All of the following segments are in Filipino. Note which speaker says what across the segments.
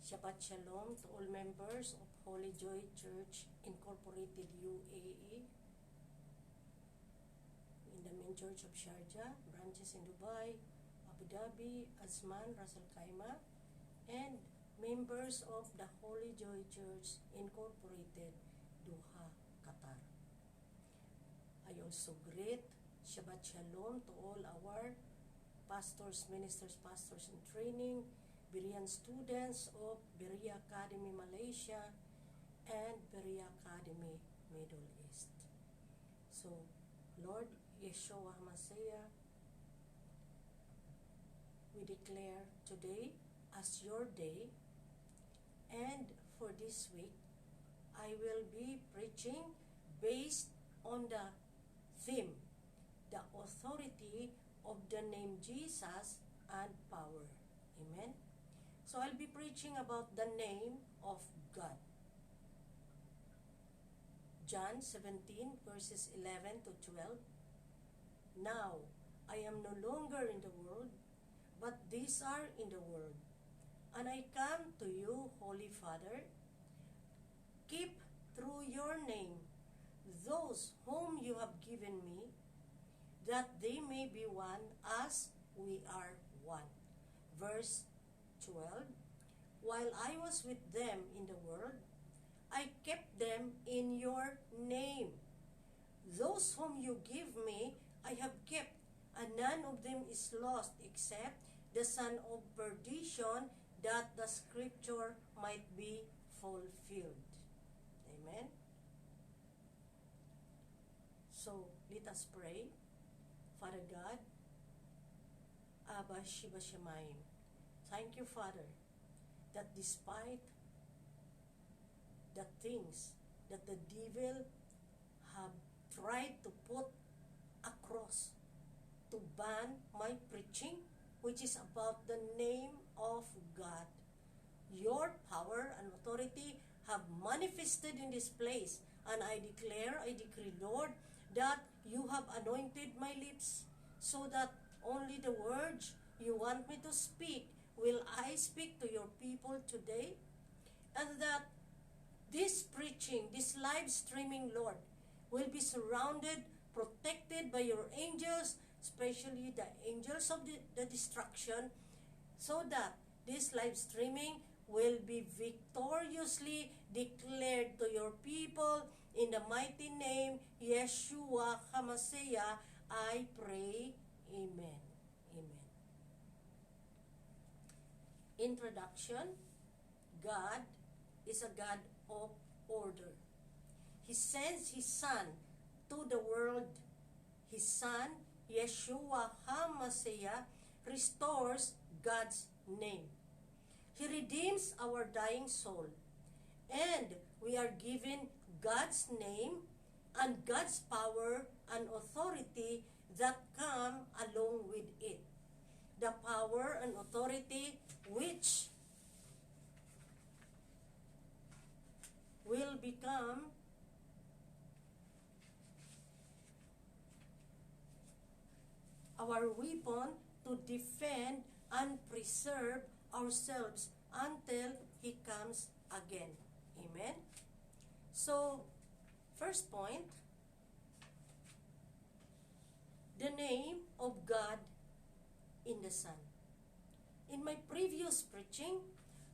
Speaker 1: Shabbat Shalom to all members of Holy Joy Church Incorporated UAE, in the main church of Sharjah, branches in Dubai, Abu Dhabi, Azman, Ras Al Khaimah, and members of the Holy Joy Church Incorporated, Doha, Qatar. I also greet Shabbat Shalom to all our pastors, ministers, pastors in training, Berean students of Berea Academy Malaysia and Berea Academy Middle East. So, Lord Yeshua HaMashiach, we declare today as your day, and for this week, I will be preaching based on the theme, the authority of the name Jesus and power. Amen. So I'll be preaching about the name of God. John 17 verses 11 to 12. Now I am no longer in the world, but these are in the world. And I come to you, Holy Father. Keep through your name those whom you have given me, that they may be one as we are one. Verse 12, while I was with them in the world, I kept them in your name. Those whom you give me, I have kept, and none of them is lost except the son of perdition, that the scripture might be fulfilled. Amen. So, let us pray. Father God, Abba Shiva Shemaim, thank you, Father, that despite the things that the devil have tried to put across to ban my preaching, which is about the name of God, your power and authority have manifested in this place. And I declare, I decree, Lord, that you have anointed my lips so that only the words you want me to speak will I speak to your people today. And that this preaching, this live streaming, Lord, will be surrounded, protected by your angels, especially the angels of the destruction, so that this live streaming will be victoriously declared to your people. In the mighty name, Yeshua HaMashiach, I pray. Amen. Amen. Introduction. God is a God of order. He sends His Son to the world. His Son, Yeshua HaMashiach, restores God's name. He redeems our dying soul. And we are given God's name and God's power and authority that come along with it. The power and authority which will become our weapon to defend and preserve ourselves until He comes again. Amen? So, first point, the name of God in the Son. In my previous preaching,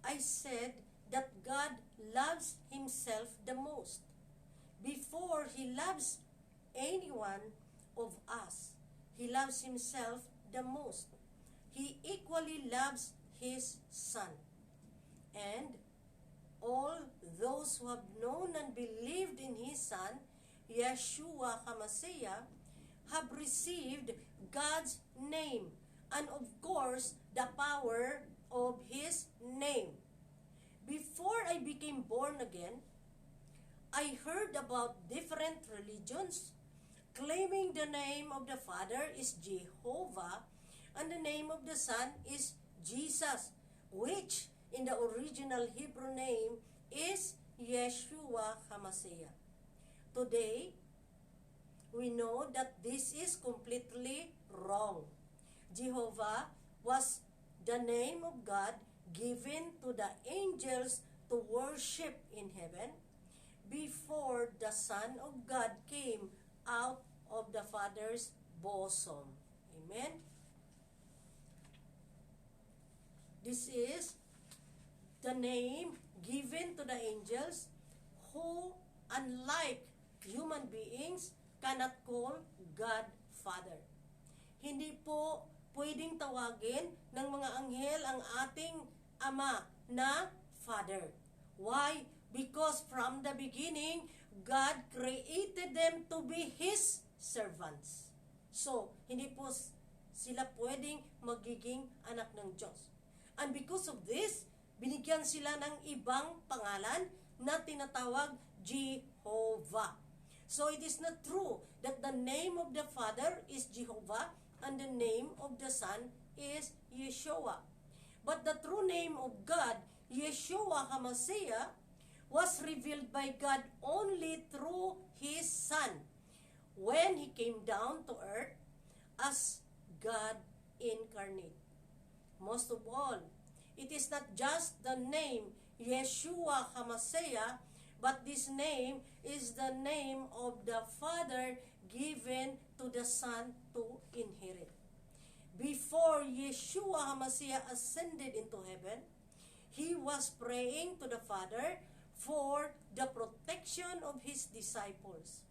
Speaker 1: I said that God loves Himself the most. Before He loves any one of us, He loves Himself the most. He equally loves His Son. And all those who have known and believed in His Son, Yeshua HaMashiach, have received God's name and of course the power of His name. Before I became born again, I heard about different religions claiming the name of the Father is Jehovah and the name of the Son is Jesus, which in the original Hebrew name is Yeshua HaMashiach. Today, we know that this is completely wrong. Jehovah was the name of God given to the angels to worship in heaven before the Son of God came out of the Father's bosom. Amen? This is the name given to the angels who, unlike human beings, cannot call God Father. Hindi po pwedeng tawagin ng mga anghel ang ating Ama na Father. Why? Because from the beginning, God created them to be His servants. So, hindi po sila pwedeng magiging anak ng Diyos. And because of this, binigyan sila ng ibang pangalan na tinatawag Jehovah. So, it is not true that the name of the Father is Jehovah and the name of the Son is Yeshua. But the true name of God, Yeshua HaMashiach, was revealed by God only through His Son when He came down to earth as God incarnate. Most of all, it is not just the name Yeshua HaMashiach, but this name is the name of the Father given to the Son to inherit. Before Yeshua HaMashiach ascended into heaven, He was praying to the Father for the protection of His disciples,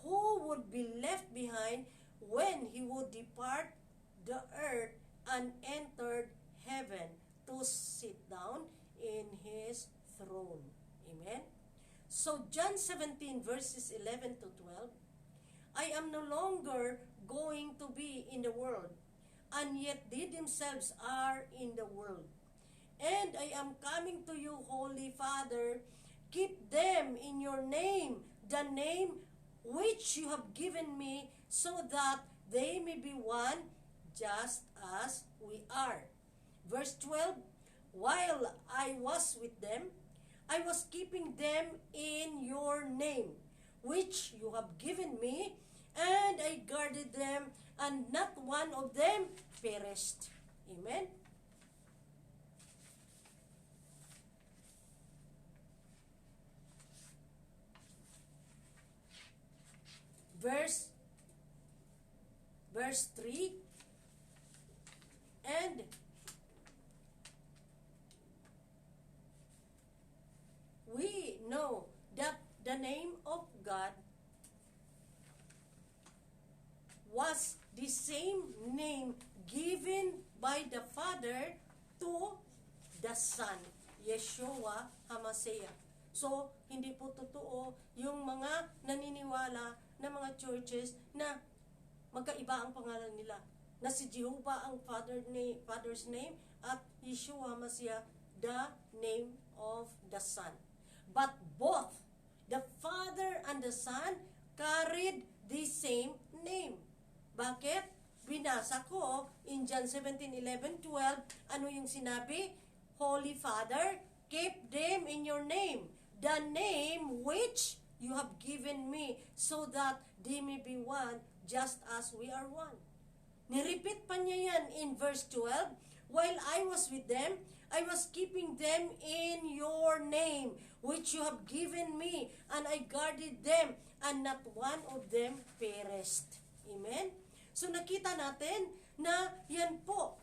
Speaker 1: who would be left behind when He would depart the earth and entered heaven to sit down in His throne. Amen? So John 17 verses 11 to 12, I am no longer going to be in the world, and yet they themselves are in the world. And I am coming to you, Holy Father, keep them in your name, the name which you have given me, so that they may be one, just as we are. Verse 12, while I was with them, I was keeping them in your name, which you have given me, and I guarded them, and not one of them perished. Amen? Verse 3, and we know that the name of God was the same name given by the Father to the Son, Yeshua HaMashiach. So, hindi po totoo yung mga naniniwala na mga churches na magkaiba ang pangalan nila. Na si Jehovah ang Father's name at Yeshua HaMashiach the name of the Son. But both, the Father and the Son, carried the same name. Bakit? Binasa ko in John 17:11, 12, ano yung sinabi? Holy Father, keep them in your name, the name which you have given me, so that they may be one, just as we are one. Nirepeat pa niya yan in verse 12, while I was with them, I was keeping them in your name, which you have given me, and I guarded them, and not one of them perished. Amen? So nakita natin na yan po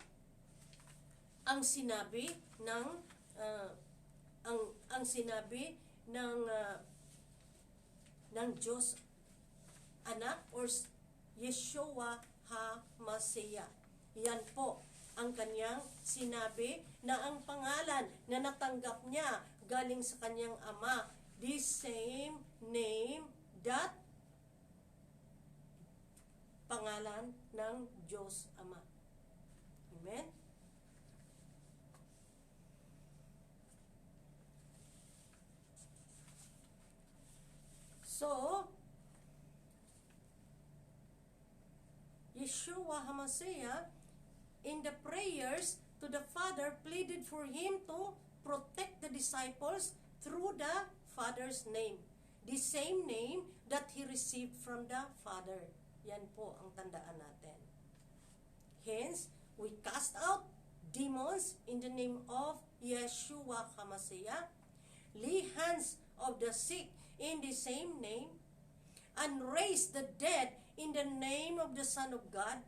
Speaker 1: ang sinabi ng ang sinabi ng Diyos anak or Yeshua HaMashiach. Yan po ang kanyang sinabi na ang pangalan na natanggap niya galing sa kanyang ama, the same name that pangalan ng Diyos Ama. Amen? So, Yeshua HaMashiach, in the prayers to the Father, pleaded for Him to protect the disciples through the Father's name. The same name that He received from the Father. Yan po ang tandaan natin. Hence, we cast out demons in the name of Yeshua HaMashiach, lay hands of the sick in the same name, and raise the dead in the name of the Son of God.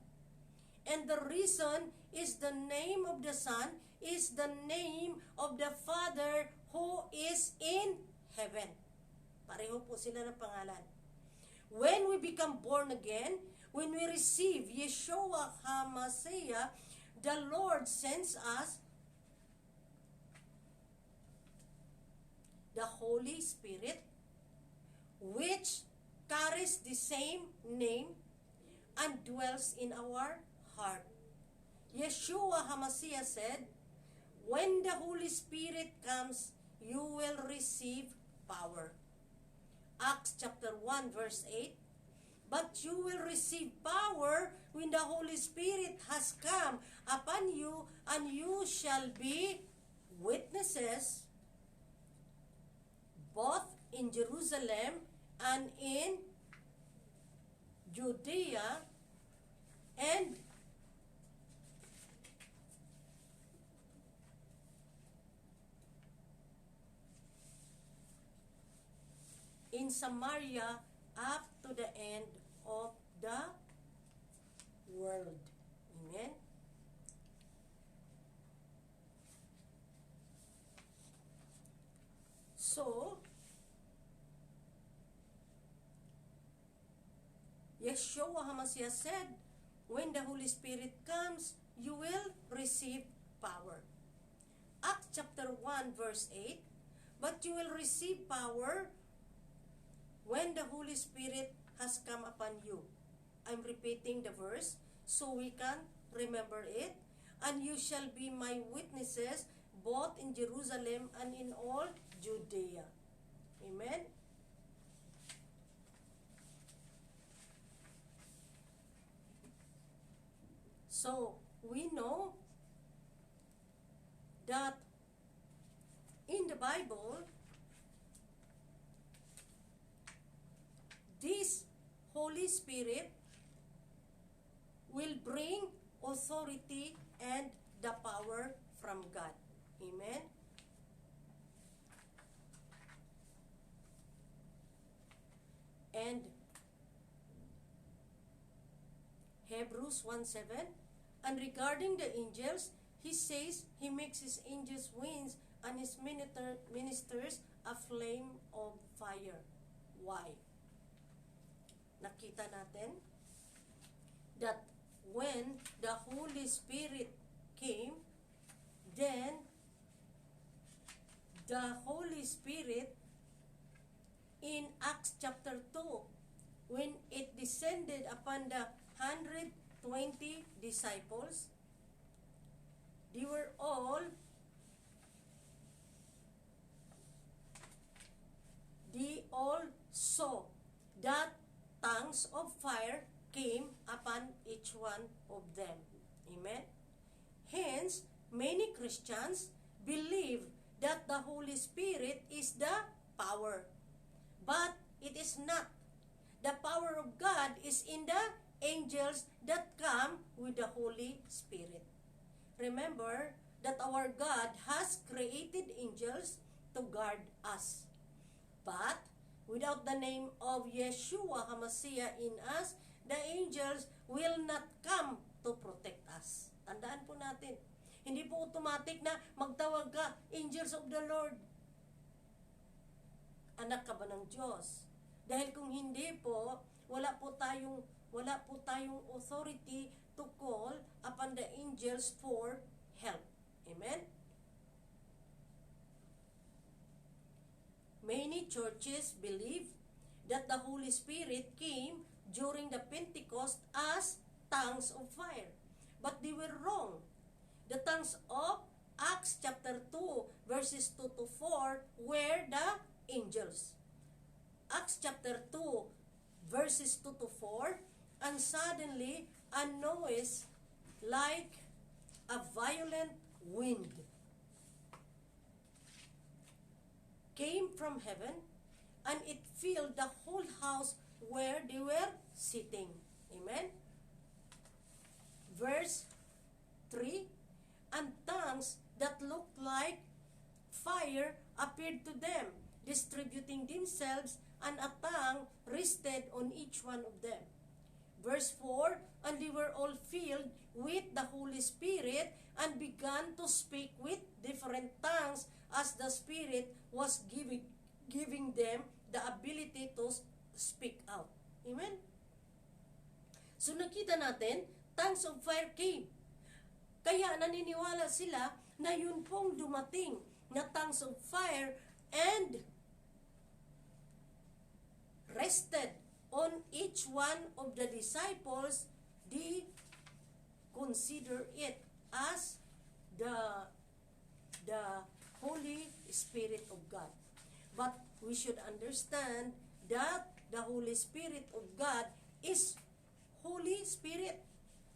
Speaker 1: And the reason is the name of the Son is the name of the Father who is in heaven. Pareho po sila ng pangalan. When we become born again, when we receive Yeshua HaMashiach, the Lord sends us the Holy Spirit, which carries the same name and dwells in our heart. Yeshua HaMashiach said, when the Holy Spirit comes, you will receive power. Acts chapter 1 verse 8, but you will receive power when the Holy Spirit has come upon you, and you shall be witnesses both in Jerusalem and in Judea and in Samaria up to the end of the world. Amen? So, Yeshua HaMashiach said, when the Holy Spirit comes, you will receive power. Acts chapter 1 verse 8, but you will receive power when the Holy Spirit has come upon you. I'm repeating the verse so we can remember it. And you shall be my witnesses both in Jerusalem and in all Judea. Amen? So, we know that in the Bible, this Holy Spirit will bring authority and the power from God. Amen? And Hebrews 1:7, and regarding the angels, he says he makes his angels winds and his ministers a flame of fire. Why? Nakita natin that when the Holy Spirit came, then the Holy Spirit in Acts chapter 2, when it descended upon the 120 disciples, they all saw that tongues of fire came upon each one of them. Amen? Hence, many Christians believe that the Holy Spirit is the power. But it is not. The power of God is in the angels that come with the Holy Spirit. Remember that our God has created angels to guard us. But without the name of Yeshua HaMashiach in us, the angels will not come to protect us. Tandaan po natin. Hindi po automatic na magtawag ka, angels of the Lord. Anak ka ba ng Diyos? Dahil kung hindi po, wala po tayong authority to call upon the angels for help. Amen? Many churches believe that the Holy Spirit came during the Pentecost as tongues of fire. But they were wrong. The tongues of Acts chapter 2 verses 2 to 4 were the angels. Acts chapter 2 verses 2 to 4, and suddenly a noise like a violent wind came from heaven, and it filled the whole house where they were sitting. Amen? Verse 3, and tongues that looked like fire appeared to them, distributing themselves, and a tongue rested on each one of them. Verse 4, and they were all filled with the Holy Spirit and began to speak with different tongues as the Spirit was giving them the ability to speak out. Amen? So nakita natin, tongues of fire came. Kaya naniniwala sila na yun pong dumating na tongues of fire and rested on each one of the disciples. They consider it as the Holy Spirit of God. But we should understand that the Holy Spirit of God is Holy Spirit,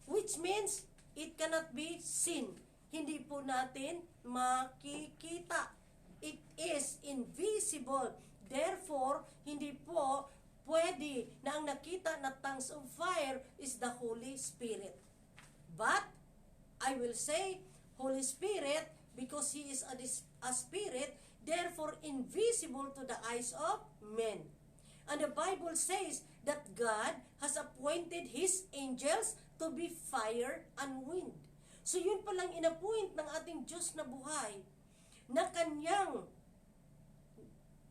Speaker 1: which means it cannot be seen. Hindi po natin makikita. It is invisible. Therefore, hindi po pwede na ang nakita na tongues of fire is the Holy Spirit. But, I will say, Holy Spirit, because He is a Spirit, therefore invisible to the eyes of men. And the Bible says that God has appointed His angels to be fire and wind. So yun palang inappoint ng ating Diyos na buhay na Kanyang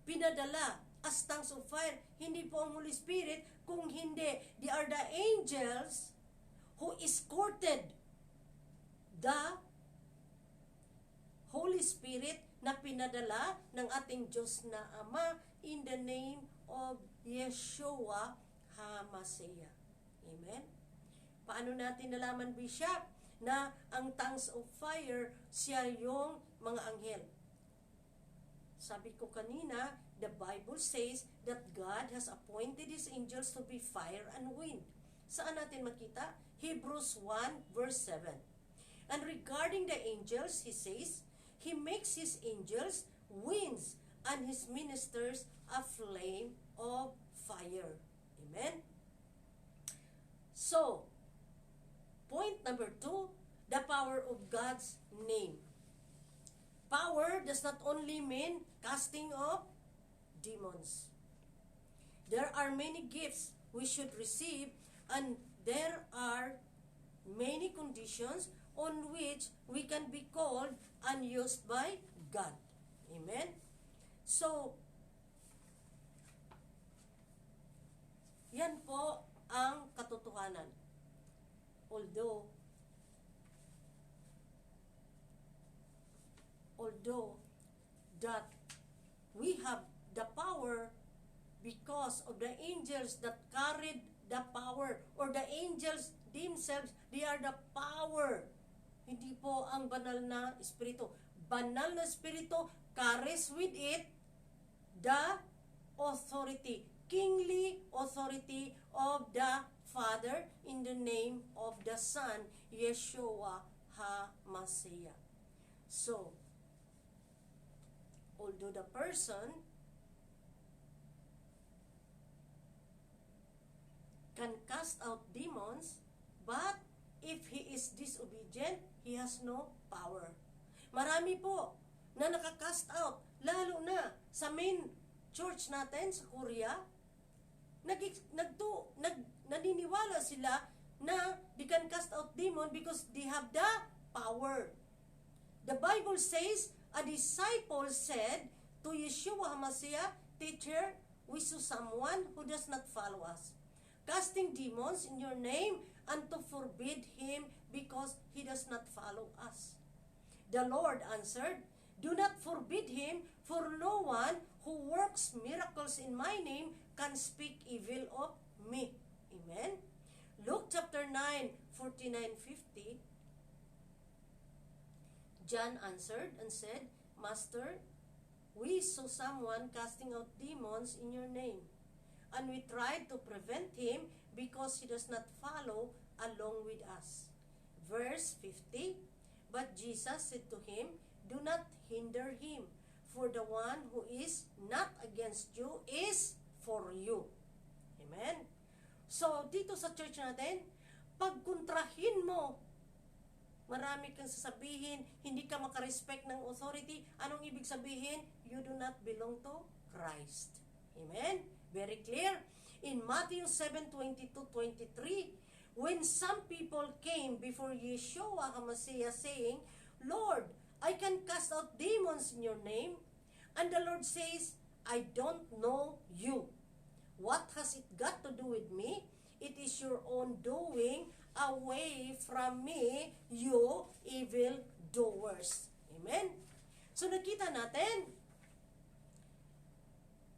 Speaker 1: pinadala as tongues of fire. Hindi po ang Holy Spirit, kung hindi, they are the angels who escorted the Holy Spirit na pinadala ng ating Diyos na Ama in the name of Yeshua HaMashiach. Amen? Paano natin nalaman, Bishop, na ang tongues of fire, siya yung mga anghel? Sabi ko kanina, the Bible says that God has appointed His angels to be fire and wind. Saan natin makita? Hebrews 1 verse 7. And regarding the angels, He says, He makes His angels winds and His ministers a flame of fire. Amen? So, point number 2, the power of God's name. Power does not only mean casting of demons. There are many gifts we should receive, and there are many conditions on which we can be called and used by God. Amen? So, yan po ang katotohanan. Although that we have the power because of the angels that carried the power, or the angels themselves, they are the power. Hindi po ang banal na espiritu. Banal na espiritu carries with it the authority, kingly authority of the Father in the name of the Son, Yeshua HaMashiach. So, although the person can cast out demons, but if he is disobedient, he has no power. Marami po na nakakast out, lalo na sa main church natin sa Korea, naniniwala sila na they can cast out demon because they have the power. The Bible says, a disciple said to Yeshua HaMashiach, Teacher, we saw someone who does not follow us, casting demons in your name, and to forbid him because he does not follow us. The Lord answered, do not forbid him, for no one who works miracles in my name can speak evil of me. Amen? Luke chapter 9, 49-50, John answered and said, Master, we saw someone casting out demons in your name, and we tried to prevent him because he does not follow along with us. Verse 50, but Jesus said to him, do not hinder him, for the one who is not against you is for you. Amen? So, dito sa church natin, pagkontrahin mo marami kang sasabihin, hindi ka makarespect ng authority. Anong ibig sabihin? You do not belong to Christ. Amen? Very clear? In Matthew 7:22-23, when some people came before Yeshua HaMashiach saying, Lord, I can cast out demons in your name. And the Lord says, I don't know you. What has it got to do with me? It is your own doing. Away from me, you evil doers. Amen? So nakita natin,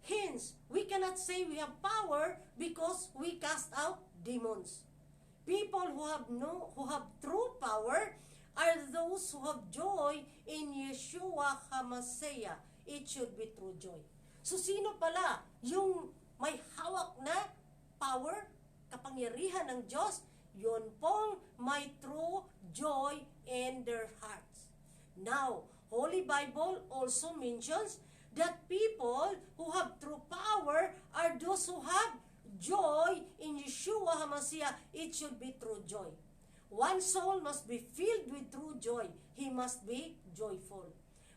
Speaker 1: hence, we cannot say we have power because we cast out demons. People who have true power are those who have joy in Yeshua HaMashiach. It should be true joy. So sino pala yung may hawak na power, kapangyarihan ng Diyos? Yun pong may true joy in their hearts. Now, Holy Bible also mentions that people who have true power are those who have joy in Yeshua HaMashiach. It should be true joy. One soul must be filled with true joy. He must be joyful.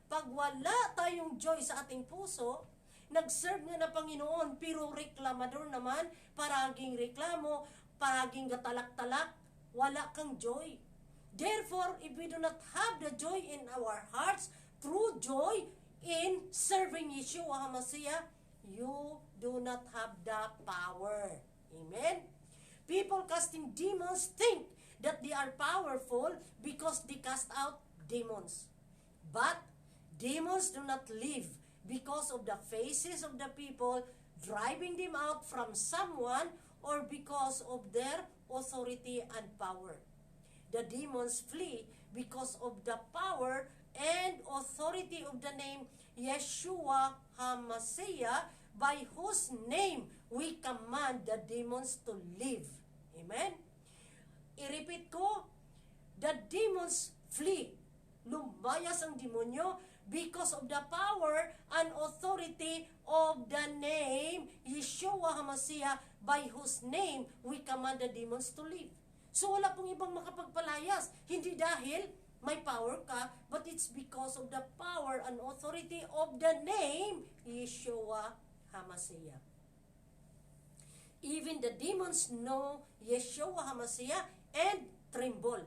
Speaker 1: Pag wala tayong joy sa ating puso, nag-serve nga na Panginoon, pero reklamador naman, paraging reklamo, paraging gatalak-talak, wala kang joy. Therefore, if we do not have the joy in our hearts, true joy in serving Yeshua HaMashiach, you do not have the power. Amen? People casting demons think that they are powerful because they cast out demons. But demons do not live because of the faces of the people driving them out from someone or because of their authority and power. The demons flee because of the power and authority of the name Yeshua HaMashiach, by whose name we command the demons to live. Amen? I-repeat ko, the demons flee. Lumayas ang demonyo because of the power and authority of the name Yeshua HaMashiach, by whose name we command the demons to live. So wala pong ibang makapagpalayas. Hindi dahil may power ka, but it's because of the power and authority of the name Yeshua HaMashiach. Even the demons know Yeshua HaMashiach and tremble.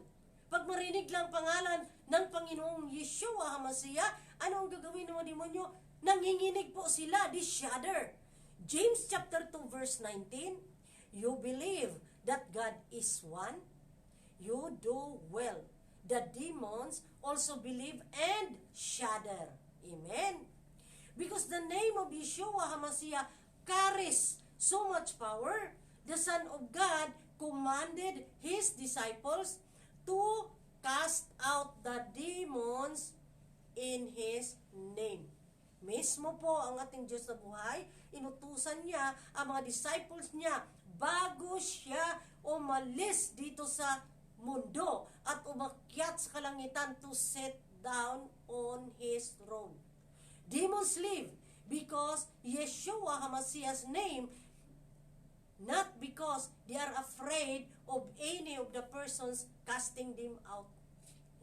Speaker 1: Pag marinig lang pangalan ng Panginoong Yeshua HaMashiach, ano ang gagawin ng mga demonyo? Nanginginig po sila, they shudder. James chapter 2 verse 19, you believe that God is one? You do well. The demons also believe and shudder. Amen? Because the name of Yeshua HaMashiach carries so much power, the Son of God commanded His disciples to cast out the demons in His name. Mismo po ang ating Diyos na buhay, inutusan niya ang mga disciples niya bago siya umalis dito sa mundo at umakyat sa kalangitan to sit down on His throne. Demons live because Yeshua HaMashiach's name, not because they are afraid of any of the persons casting them out.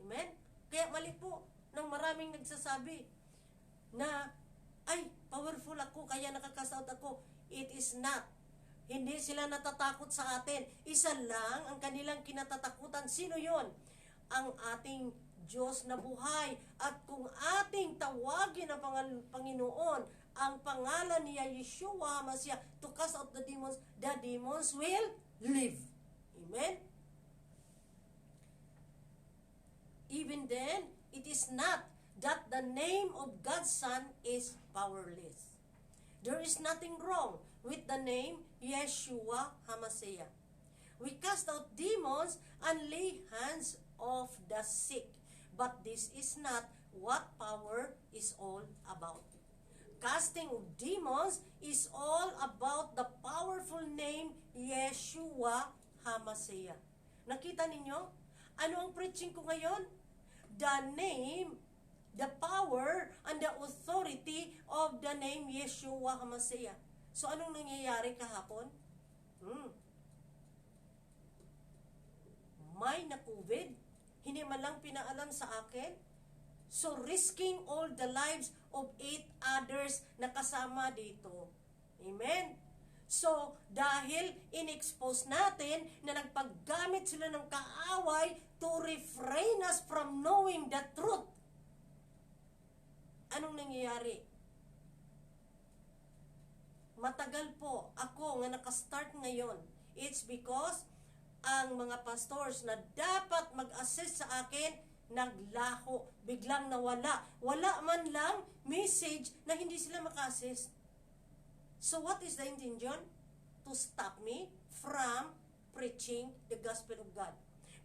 Speaker 1: Amen? Kaya mali po ng maraming nagsasabi na, ay, powerful ako, kaya nakakast out ako. It is not. Hindi sila natatakot sa atin. Isa lang ang kanilang kinatatakutan. Sino yon? Ang ating Diyos na buhay. At kung ating tawagin ang Panginoon, ang pangalan niya Yeshua HaMashiach to cast out the demons will live. Amen? Even then, it is not that the name of God's Son is powerless. There is nothing wrong with the name Yeshua HaMashiach. We cast out demons and lay hands of the sick. But this is not what power is all about. Casting of demons is all about the powerful name Yeshua HaMashiach. Nakita ninyo? Ano ang preaching ko ngayon? The name, the power, and the authority of the name Yeshua HaMashiach. So, anong nangyayari kahapon? May na-COVID, Hindi man lang pinaalam sa akin. So, risking all the lives of 8 others na kasama dito. Amen? So, dahil in-expose natin na nagpaggamit sila ng kaaway to refrain us from knowing the truth. Anong nangyayari? Matagal po ako nga nakastart ngayon. It's because ang mga pastors na dapat mag-assist sa akin, naglaho, biglang nawala. Wala man lang message na hindi sila maka-assist. So what is the intention? To stop me from preaching the gospel of God.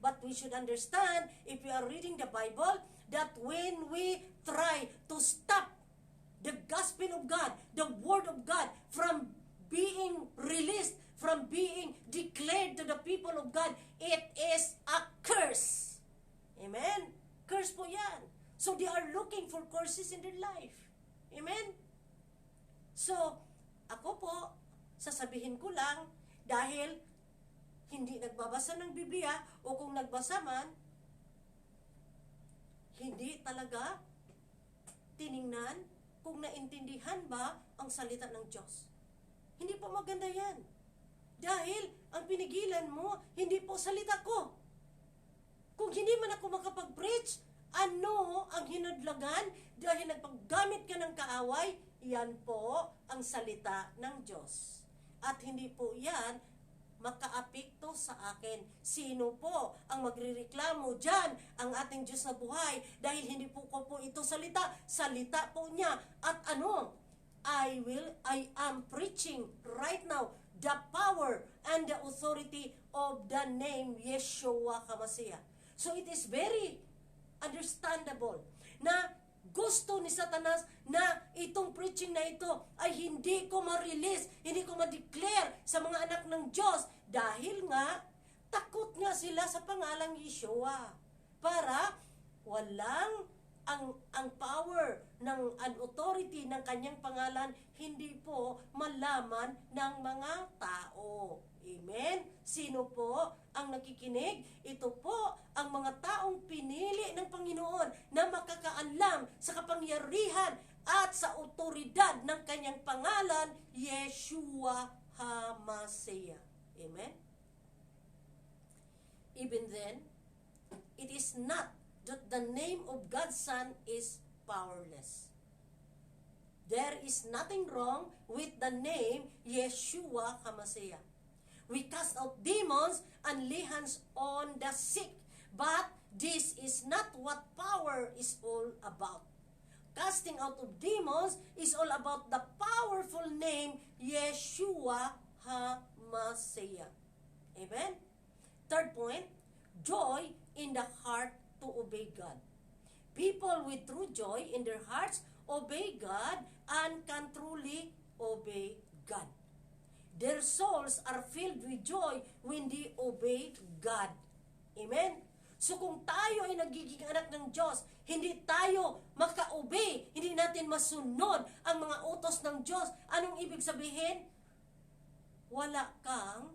Speaker 1: But we should understand, if we are reading the Bible, that when we try to stop the gospel of God, the word of God, from being released, from being declared to the people of God, it is a curse. Amen? Curse po yan. So they are looking for curses in their life. Amen? So, ako po, sasabihin ko lang, dahil hindi nagbabasa ng Biblia, o kung nagbasa man, hindi talaga tiningnan kung naintindihan ba ang salita ng Diyos. Hindi po maganda yan. Dahil ang pinigilan mo, hindi po salita ko. Kung hindi man ako makapag-preach, ano ang hinadlagan dahil nagpaggamit ka ng kaaway, yan po ang salita ng Diyos. At hindi po yan makaapekto sa akin. Sino po ang magrereklamo dyan? Ang ating Diyos na buhay. Dahil hindi po ko po ito salita. Salita po niya. At ano? I am preaching right now the power and the authority of the name Yeshua HaMashiach. So it is very understandable na gusto ni Satanas na itong preaching na ito ay hindi ko ma-release, hindi ko ma-declare sa mga anak ng Diyos dahil nga takot nga sila sa pangalang Yeshua para walang ang power ng authority ng kanyang pangalan hindi po malaman ng mga tao. Amen? Sino po ang nakikinig? Ito po ang mga taong pinili ng Panginoon na makakaalam sa kapangyarihan at sa otoridad ng kanyang pangalan, Yeshua HaMashiach. Amen? Even then, it is not that the name of God's Son is powerless. There is nothing wrong with the name Yeshua HaMashiach. We cast out demons and lay hands on the sick. But this is not what power is all about. Casting out of demons is all about the powerful name Yeshua HaMashiach. Amen? Third point, joy in the heart to obey God. People with true joy in their hearts obey God and can truly obey God. Their souls are filled with joy when they obey God. Amen? So kung tayo ay nagiging anak ng Diyos, hindi tayo maka-obey, hindi natin masunod ang mga utos ng Diyos. Anong ibig sabihin? Wala kang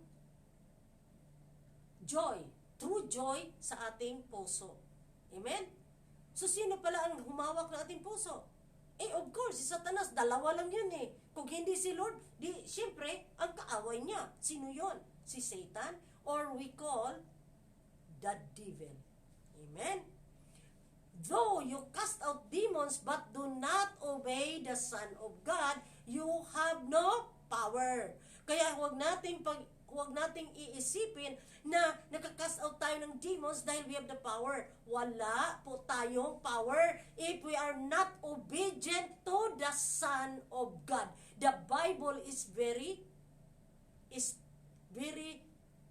Speaker 1: joy, true joy sa ating puso. Amen? So sino pala ang humawak ng ating puso? Of course, si Satanas, dalawa lang yun eh. Kung hindi si Lord, di, siyempre, ang kaaway niya. Sino yon? Si Satan, or we call the devil. Amen? Though you cast out demons but do not obey the Son of God, you have no power. Kaya huwag nating iisipin na nakakast out tayo ng demons dahil we have the power. Wala po tayong power if we are not obedient to the Son of God. The Bible is very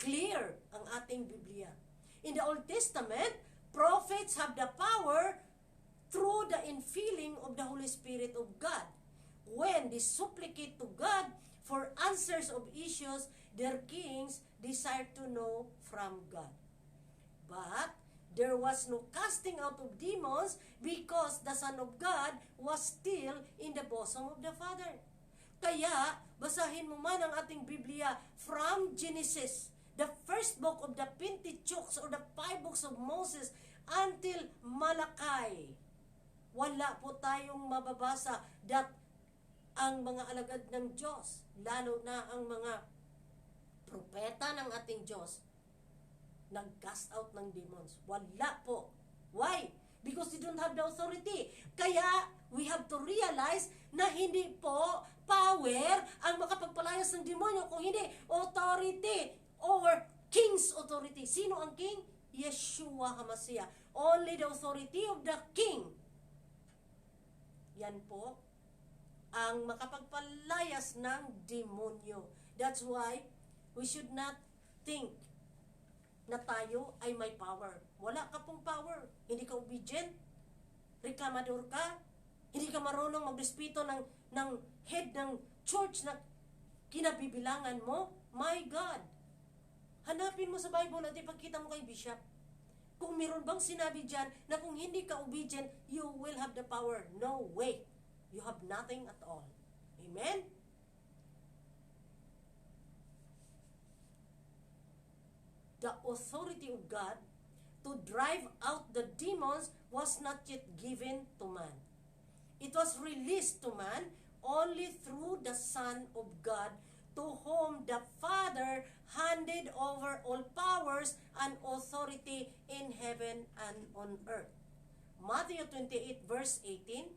Speaker 1: clear ang ating Biblia. In the Old Testament, prophets have the power through the infilling of the Holy Spirit of God. When they supplicate to God for answers of issues their kings desire to know from God. But there was no casting out of demons because the Son of God was still in the bosom of the Father. Kaya, basahin mo man ang ating Biblia from Genesis, the first book of the Pentateuch or the 5 books of Moses, until Malakay. Wala po tayong mababasa that ang mga alagad ng Diyos, lalo na ang mga propeta ng ating Diyos, nag-cast out ng demons. Wala po. Why? Because they don't have the authority. Kaya, we have to realize na hindi po power ang makapagpalayas ng demonyo, kung hindi authority or king's authority. Sino ang king? Yeshua HaMashiach. Only the authority of the king. Yan po ang makapagpalayas ng demonyo. That's why we should not think na tayo ay may power. Wala ka pong power. Hindi ka obedient. Reklamador ka. Hindi ka marunong magrespeto ng head ng church na kinabibilangan mo. My God! Hanapin mo sa Bible at ipagkita mo kay Bishop. Kung meron bang sinabi dyan na kung hindi ka obedient, you will have the power. No way. You have nothing at all. Amen? The authority of God to drive out the demons was not yet given to man. It was released to man only through the Son of God, to whom the Father handed over all powers and authority in heaven and on earth. Matthew 28 verse 18,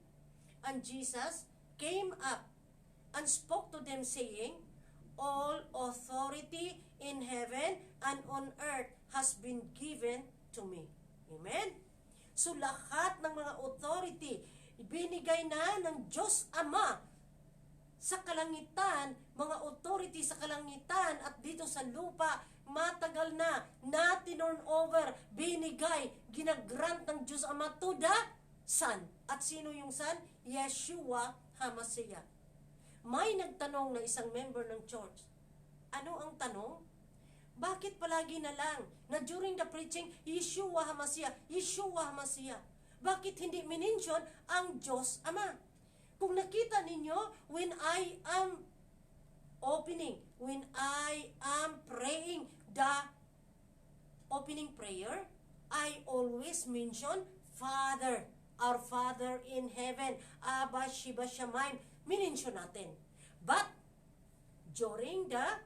Speaker 1: and Jesus came up and spoke to them, saying, all authority in heaven and on earth has been given to me. Amen? So lahat ng mga authority, binigay na ng Diyos Ama sa kalangitan, mga authority sa kalangitan at dito sa lupa, matagal na tinurn over, binigay, ginagrant ng Diyos Ama to the Son. At sino yung Son? Yeshua HaMashiach. May nagtanong na isang member ng church. Ano ang tanong? Bakit palagi na lang na during the preaching, Yeshua HaMashiach, Yeshua HaMashiach? Bakit hindi minention ang Diyos Ama? Kung nakita ninyo, when I am praying the opening prayer, I always mention Father, our Father in heaven, Abba Sheba Shamayim, minention natin. But, during the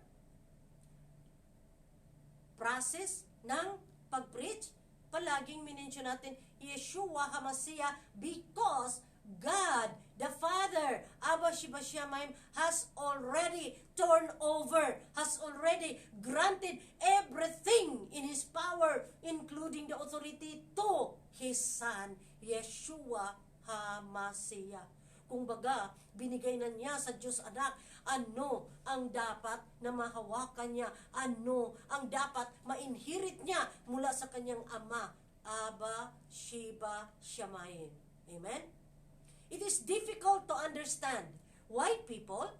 Speaker 1: process ng pag-preach, palaging minention natin Yeshua HaMashiach, because God, the Father, Abba Sheba Shamayim, has already turned over, has already granted everything in His power, including the authority to His Son, Yeshua HaMashiach. Kung baga, binigay na niya sa Diyos Anak, ano ang dapat na mahawakan niya, ano ang dapat ma-inherit niya mula sa kanyang Ama, Abba Sheba Shamayim. Amen? It is difficult to understand why people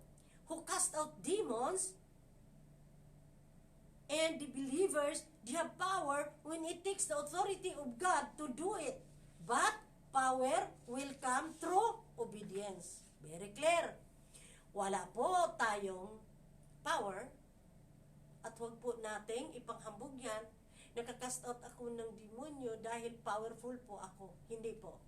Speaker 1: who cast out demons and the believers, they have power when it takes the authority of God to do it. But power will come through obedience. Very clear. Wala po tayong power at huwag po nating ipanghambog yan. Nakakast out ako ng demonyo dahil powerful po ako. Hindi po.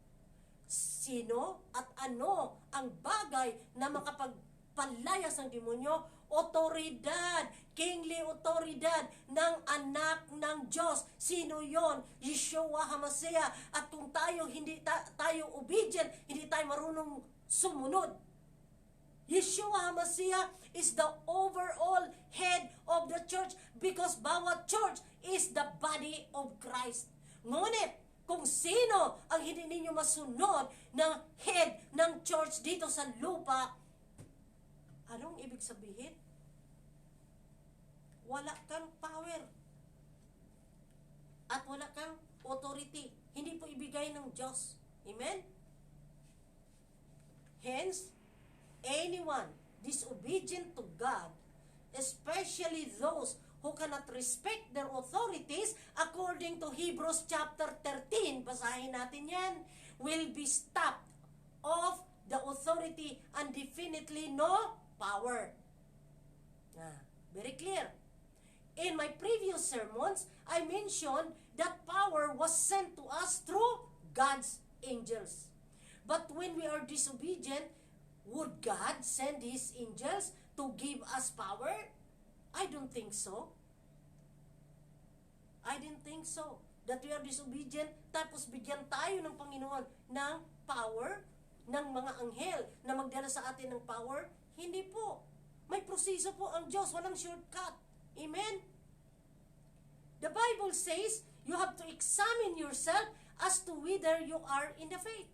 Speaker 1: Sino at ano ang bagay na makapagpalayas ng demonyo? Otoridad, kingly otoridad ng anak ng Diyos. Sino yon? Yeshua HaMashiach. At kung tayo hindi tayo obedient, hindi tayo marunong sumunod. Yeshua HaMashiach is the overall head of the church because bawat church is the body of Christ. Ngunit, kung sino ang hindi ninyo masunod ng head ng church dito sa lupa, anong ibig sabihin? Wala kang power. At wala kang authority. Hindi po ibigay ng Diyos. Amen? Hence, anyone disobedient to God, especially those who cannot respect their authorities, according to Hebrews chapter 13, basahin natin yan, will be stopped of the authority and definitely no power. Very clear. In my previous sermons, I mentioned that power was sent to us through God's angels. But when we are disobedient, would God send His angels to give us power? I don't think so. I didn't think so. That we are disobedient, tapos bigyan tayo ng Panginoon ng power, ng mga anghel na magdala sa atin ng power. Hindi po. May proseso po ang Diyos, walang shortcut. Amen? The Bible says, you have to examine yourself as to whether you are in the faith.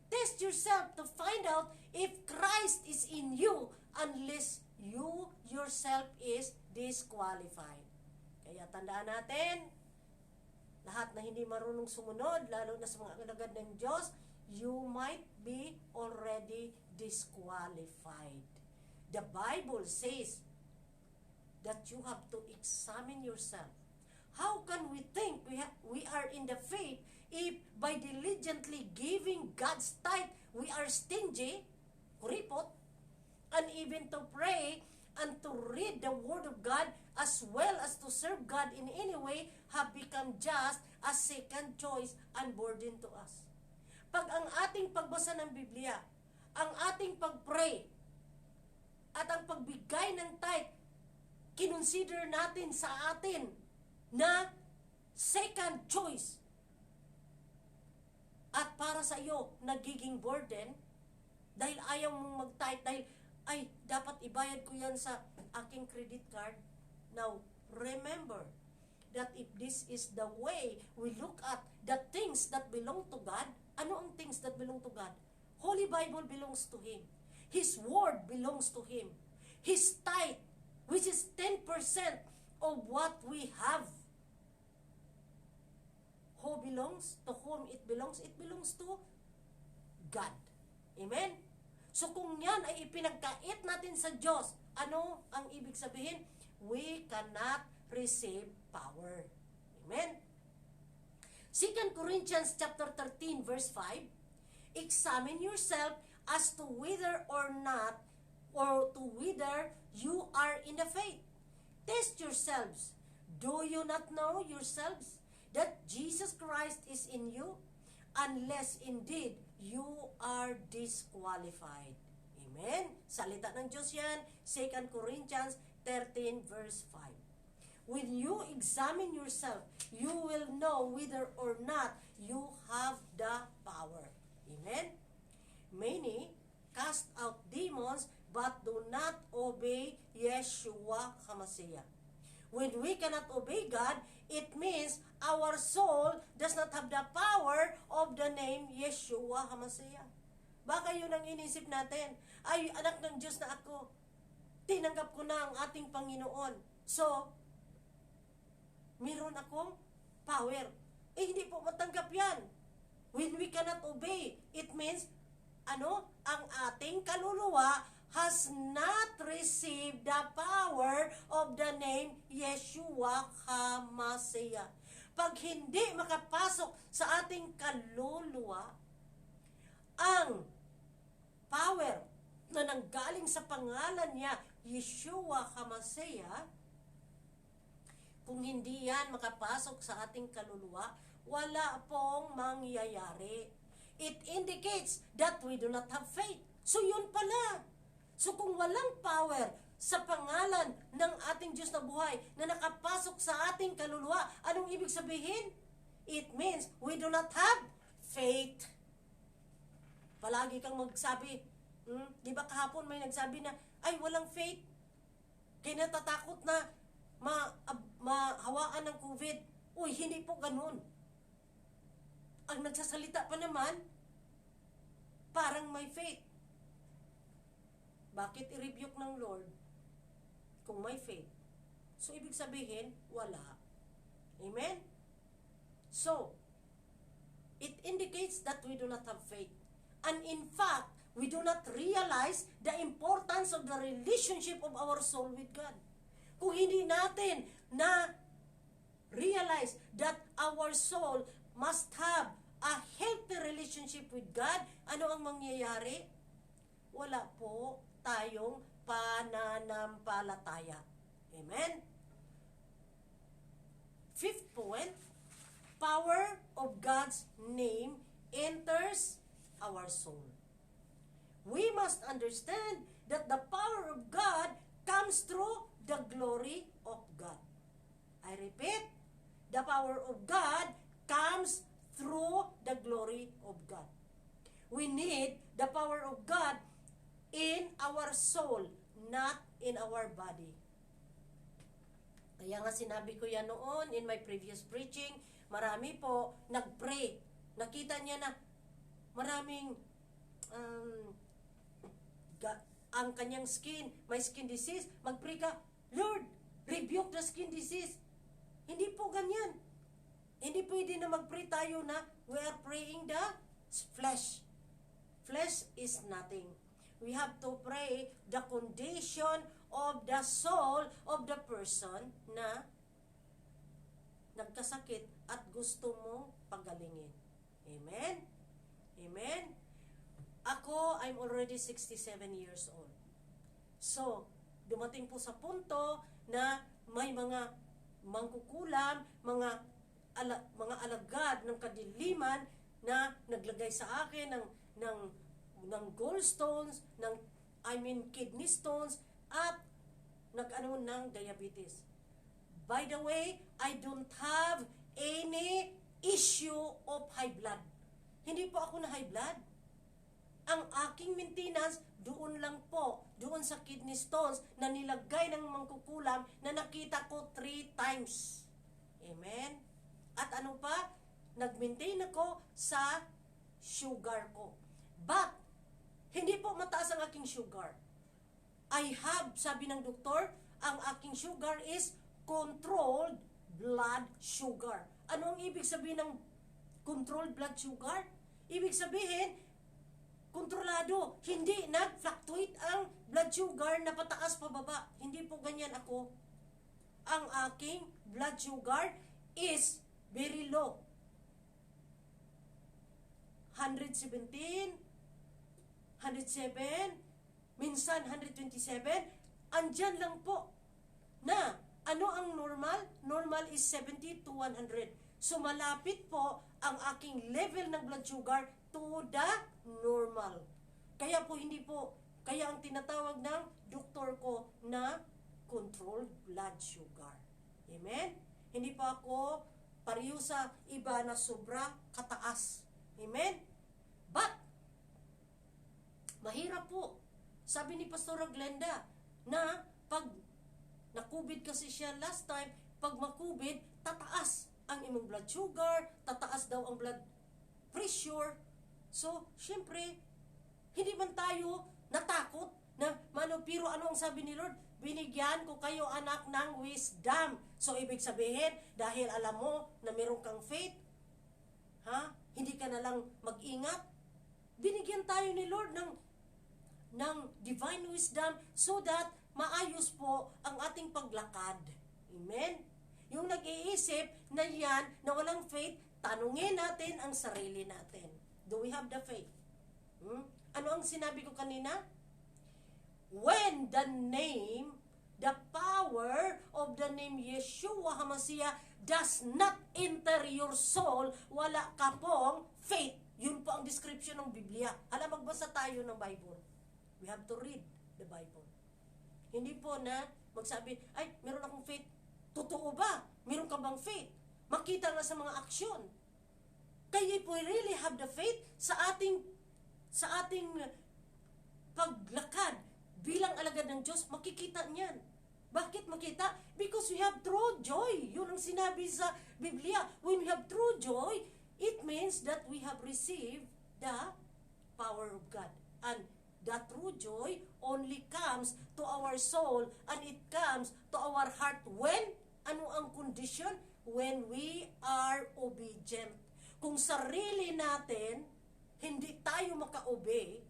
Speaker 1: Test yourself to find out if Christ is in you unless you yourself is disqualified. Kaya tandaan natin, lahat na hindi marunong sumunod, lalo na sa mga alagad ng Diyos, you might be already disqualified. The Bible says that you have to examine yourself. How can we think we are in the faith if by diligently giving God's tithe, we are stingy, kuripot, and even to pray and to read the Word of God as well as to serve God in any way have become just a second choice and burden to us. Pag ang ating pagbasa ng Biblia, ang ating pag-pray, at ang pagbigay ng tithe, kinonsider natin sa atin na second choice. At para sa iyo, nagiging burden, dahil ayaw mong mag-tithe, dahil ay, dapat ibayad ko yan sa aking credit card. Now, remember that if this is the way we look at the things that belong to God, ano ang things that belong to God? Holy Bible belongs to Him. His Word belongs to Him. His tithe, which is 10% of what we have. Who belongs? To whom it belongs? It belongs to God. Amen? So kung yan ay ipinagkait natin sa Diyos, ano ang ibig sabihin? We cannot receive power. Amen? 2 Corinthians chapter 13 verse 5, examine yourself as to whether or not, or to whether you are in the faith. Test yourselves. Do you not know yourselves that Jesus Christ is in you? Unless indeed you are disqualified. Amen? Salita ng Diyos yan, 2 Corinthians 13 verse 5. When you examine yourself, you will know whether or not you have the power. Amen? Many cast out demons but do not obey Yeshua HaMashiach. When we cannot obey God, it means our soul does not have the power of the name Yeshua HaMashiach. Baka yun ang inisip natin, ay anak ng Diyos na ako, tinanggap ko na ang ating Panginoon. So, meron akong power. Eh, hindi po matanggap yan. When we cannot obey, it means, ang ating kaluluwa has not received the power of the name Yeshua HaMashiach. Pag hindi makapasok sa ating kaluluwa, ang power na nanggaling sa pangalan niya, Yeshua HaMashiach, kung hindi yan makapasok sa ating kaluluwa, wala pong mangyayari. It indicates that we do not have faith. So yun pala. So kung walang power sa pangalan ng ating Diyos na buhay na nakapasok sa ating kaluluwa, anong ibig sabihin? It means we do not have faith. Palagi kang magsabi, di ba kahapon may nagsabi na, ay walang faith. Kaya natatakot na mahawaan ng COVID. Uy, hindi po ganun. Ang nagsasalita pa naman, parang may faith. Bakit i-rebuke ng Lord kung may faith? So, ibig sabihin, wala. Amen? So, it indicates that we do not have faith. And in fact, we do not realize the importance of the relationship of our soul with God. Kung hindi natin na realize that our soul must have a healthy relationship with God, ano ang mangyayari? Wala po tayong pananampalataya. Amen? Fifth point, power of God's name enters our soul. We must understand that the power of God comes through the glory of God. I repeat, the power of God comes through the glory of God. We need the power of God in our soul, not in our body. Kaya nga sinabi ko yan noon in my previous preaching, marami po nag-pray. Nakita niya na maraming ang kanyang skin, may skin disease, mag-pray ka, Lord, rebuke the skin disease. Hindi po ganyan. Hindi pwede na mag-pray tayo na we are praying the flesh. Flesh is nothing. We have to pray the condition of the soul of the person na nagkasakit at gusto mong pagalingin. Amen? Amen? Ako, I'm already 67 years old. So, dumating po sa punto na may mga mangkukulam, mga alagad ng kadiliman na naglagay sa akin ng gallstones, kidney stones, at nag-ano ng diabetes. By the way, I don't have any issue of high blood. Hindi po ako na high blood. Ang aking maintenance, doon lang po, doon sa kidney stones na nilagay ng mangkukulam na nakita ko 3 times. Amen? At ano pa? Nag-maintain ako sa sugar ko. But, hindi po mataas ang aking sugar. I have, sabi ng doktor, ang aking sugar is controlled blood sugar. Ano ang ibig sabihin ng controlled blood sugar? Ibig sabihin, kontrolado, hindi nag-fluctuate ang blood sugar na pataas pababa. Hindi po ganyan ako. Ang aking blood sugar is very low. 117, 107, minsan 127, andyan lang po. Na, ano ang normal? Normal is 70 to 100. So, malapit po ang aking level ng blood sugar to the normal. Kaya po kaya ang tinatawag ng doktor ko na controlled blood sugar. Amen? Hindi pa ako pareho sa iba na sobra kataas. Amen? But, mahirap po. Sabi ni Pastora Glenda na pag na-COVID kasi siya last time, pag ma-COVID, tataas ang imong blood sugar, tataas daw ang blood pressure. So, syempre, hindi man tayo natakot na pero ano ang sabi ni Lord? Binigyan ko kayo anak ng wisdom. So, ibig sabihin, dahil alam mo na meron kang faith, hindi ka na lang mag-ingat, binigyan tayo ni Lord ng divine wisdom so that maayos po ang ating paglakad. Amen? Yung nag-iisip na yan, na walang faith, tanungin natin ang sarili natin. Do we have the faith? Ano ang sinabi ko kanina? When the power of the name Yeshua HaMashiach does not enter your soul, wala ka pong faith. Yun po ang description ng Biblia. Magbasa tayo ng Bible. We have to read the Bible. Hindi po na magsabi, ay, meron akong faith. Totoo ba? Meron ka bang faith? Makita nga sa mga aksyon. Kaya if we really have the faith sa ating paglakad bilang alagad ng Diyos, makikita niyan. Bakit makita? Because we have true joy. Yun ang sinabi sa Biblia. When we have true joy, it means that we have received the power of God. And the true joy only comes to our soul and it comes to our heart when? Ano ang condition? When we are obedient. Kung sarili natin, hindi tayo maka-obey,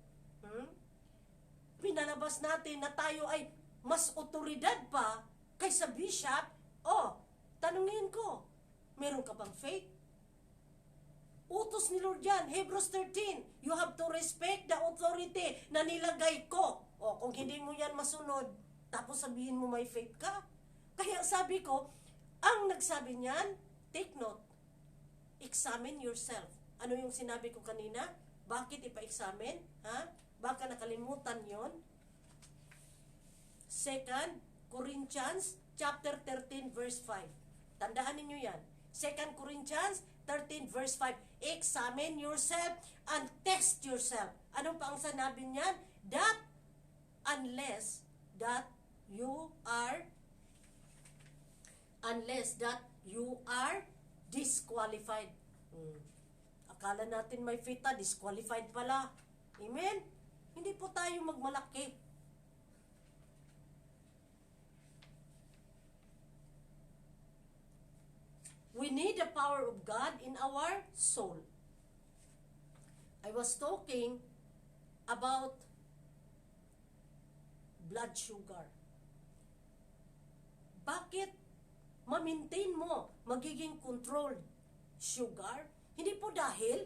Speaker 1: pinalabas natin na tayo ay mas otoridad pa kaysa bishop, tanungin ko, meron ka bang faith? Utos ni Lord yan, Hebrews 13, you have to respect the authority na nilagay ko. Kung hindi mo yan masunod, tapos sabihin mo may faith ka. Kaya sabi ko, ang nagsabi niyan, take note, examine yourself. Ano yung sinabi ko kanina? Bakit ipa-examine? Ha? Baka nakalimutan yon. 2 Corinthians chapter 13 verse 5. Tandaan ninyo yan. 2 Corinthians 13 verse 5. Examine yourself and test yourself. Ano pa ang sinabi niyan? That unless that you are disqualified. Akala natin may fita, disqualified pala. Amen? Hindi po tayo magmalaki. We need the power of God in our soul. I was talking about blood sugar. Bakit ma-maintain mo magiging controlled sugar? Hindi po dahil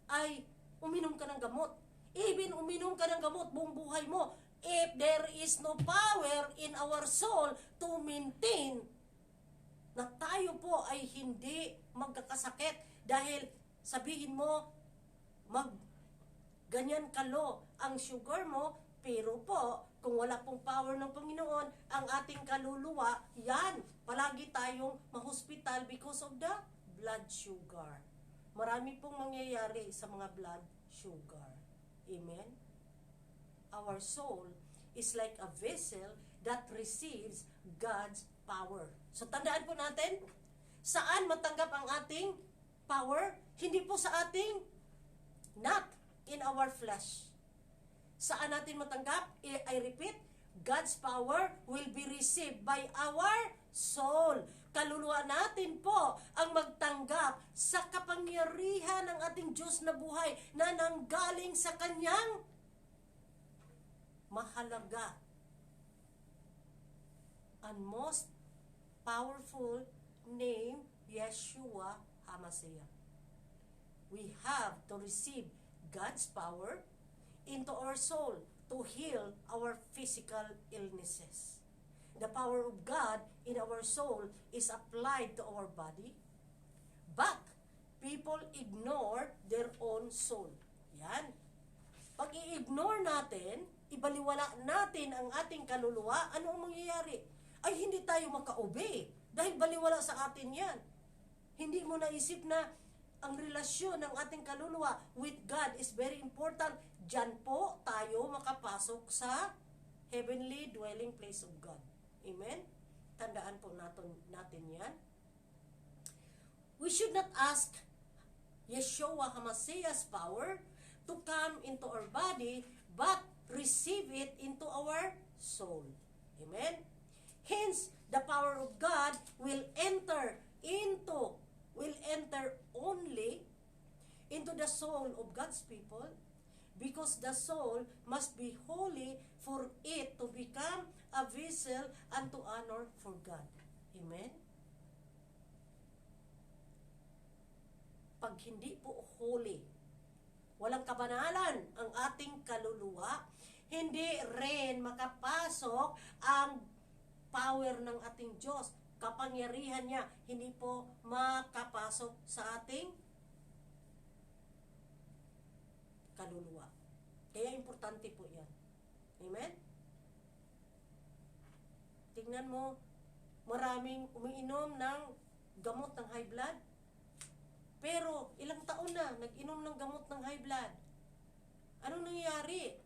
Speaker 1: ay uminom ka ng gamot. Even uminom ka ng gamot buong buhay mo, if there is no power in our soul to maintain na tayo po ay hindi magkakasakit dahil sabihin mo ganyan kalo ang sugar mo, pero po kung wala pong power ng Panginoon ang ating kaluluwa, yan, palagi tayong mahospital because of the blood sugar. Marami pong mangyayari sa mga blood sugar. Amen? Our soul is like a vessel that receives God's power. So tandaan po natin, saan matanggap ang ating power? Hindi po sa ating, not in our flesh. Saan natin matanggap? I repeat, God's power will be received by our soul. Kaluluwa natin po ang magtanggap sa kapangyarihan ng ating Diyos na buhay na nanggaling sa Kanyang mahalaga and most powerful name, Yeshua HaMashiach. We have to receive God's power into our soul to heal our physical illnesses. The power of God in our soul is applied to our body, but people ignore their own soul. Yan. Pag i-ignore natin, ibaliwala natin ang ating kaluluwa, ano ang mangyayari? Ay hindi tayo maka-obey dahil baliwala sa atin yan. Hindi mo naisip na ang relasyon ng ating kaluluwa with God is very important. Diyan po tayo makapasok sa heavenly dwelling place of God. Amen? Tandaan po natin yan. We should not ask Yeshua HaMashiach's power to come into our body, but receive it into our soul. Amen? Hence, the power of God will enter only into the soul of God's people, because the soul must be holy for it to become a vessel unto honor for God. Amen? Pag hindi po holy, walang kabanalan ang ating kaluluwa, hindi rin makapasok ang power ng ating Diyos. Kapangyarihan niya, hindi po makapasok sa ating kaluluwa. Kaya importante po yan. Amen? Tingnan mo, maraming umiinom ng gamot ng high blood. Pero ilang taon na nag-inom ng gamot ng high blood. Anong nangyayari?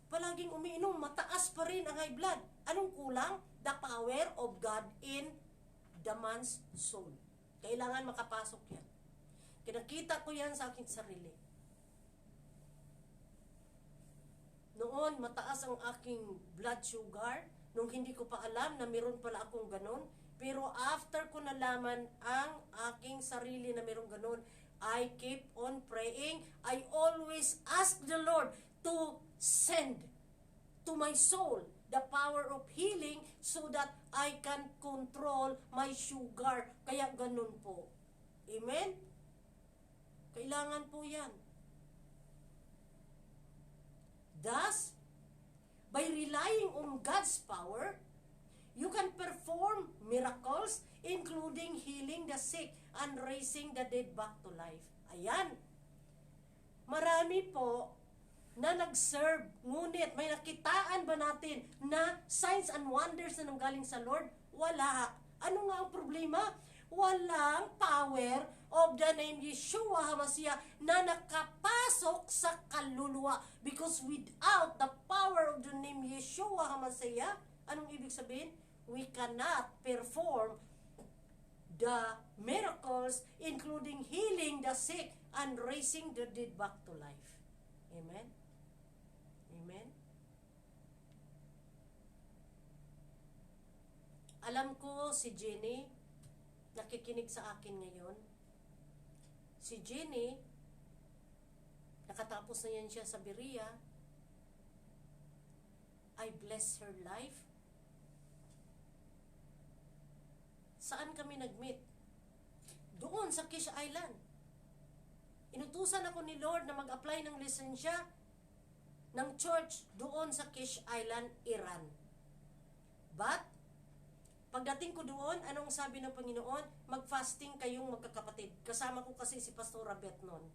Speaker 1: Palaging umiinom, mataas pa rin ang high blood. Anong kulang? The power of God in the man's soul. Kailangan makapasok yan. Kinakita ko yan sa aking sarili. Noon, mataas ang aking blood sugar. Nung hindi ko pa alam na meron pala akong ganon. Pero after ko nalaman ang aking sarili na meron ganon, I keep on praying. I always ask the Lord to send to my soul the power of healing so that I can control my sugar. Kaya ganun po. Amen? Kailangan po yan. Thus, by relying on God's power, You can perform miracles, including healing the sick and raising the dead back to life. Ayan. Marami po na nag-serve, ngunit may nakitaan ba natin na signs and wonders na nanggaling sa Lord? Wala. Ano nga ang problema? Walang power of the name Yeshua HaMashiach na nakapasok sa kaluluwa. Because without the power of the name Yeshua HaMashiach, anong ibig sabihin? We cannot perform the miracles, including healing the sick and raising the dead back to life. Amen? Amen? Alam ko si Jenny, nakikinig sa akin ngayon. Si Jenny, nakatapos na yan siya sa Berea. I bless her life. Saan kami nag-meet? Doon sa Kish Island. Inutusan ako ni Lord na mag-apply ng lisensya ng church doon sa Kish Island, Iran. But, pagdating ko doon, anong sabi ng Panginoon? Mag-fasting kayong magkakapatid. Kasama ko kasi si Pastor Rabet noon.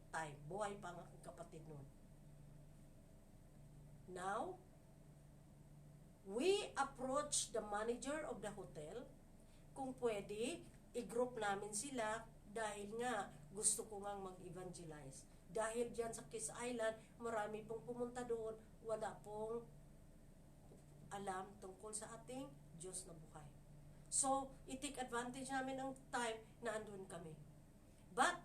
Speaker 1: Buhay pa ang aking kapatid noon. Now, we approach the manager of the hotel kung pwede, i-group namin sila dahil nga gusto ko ngang mag-evangelize. Dahil dyan sa Kiss Island, marami pong pumunta doon, wala pong alam tungkol sa ating Diyos na buhay. So, i-take advantage namin ng time na andun kami. But,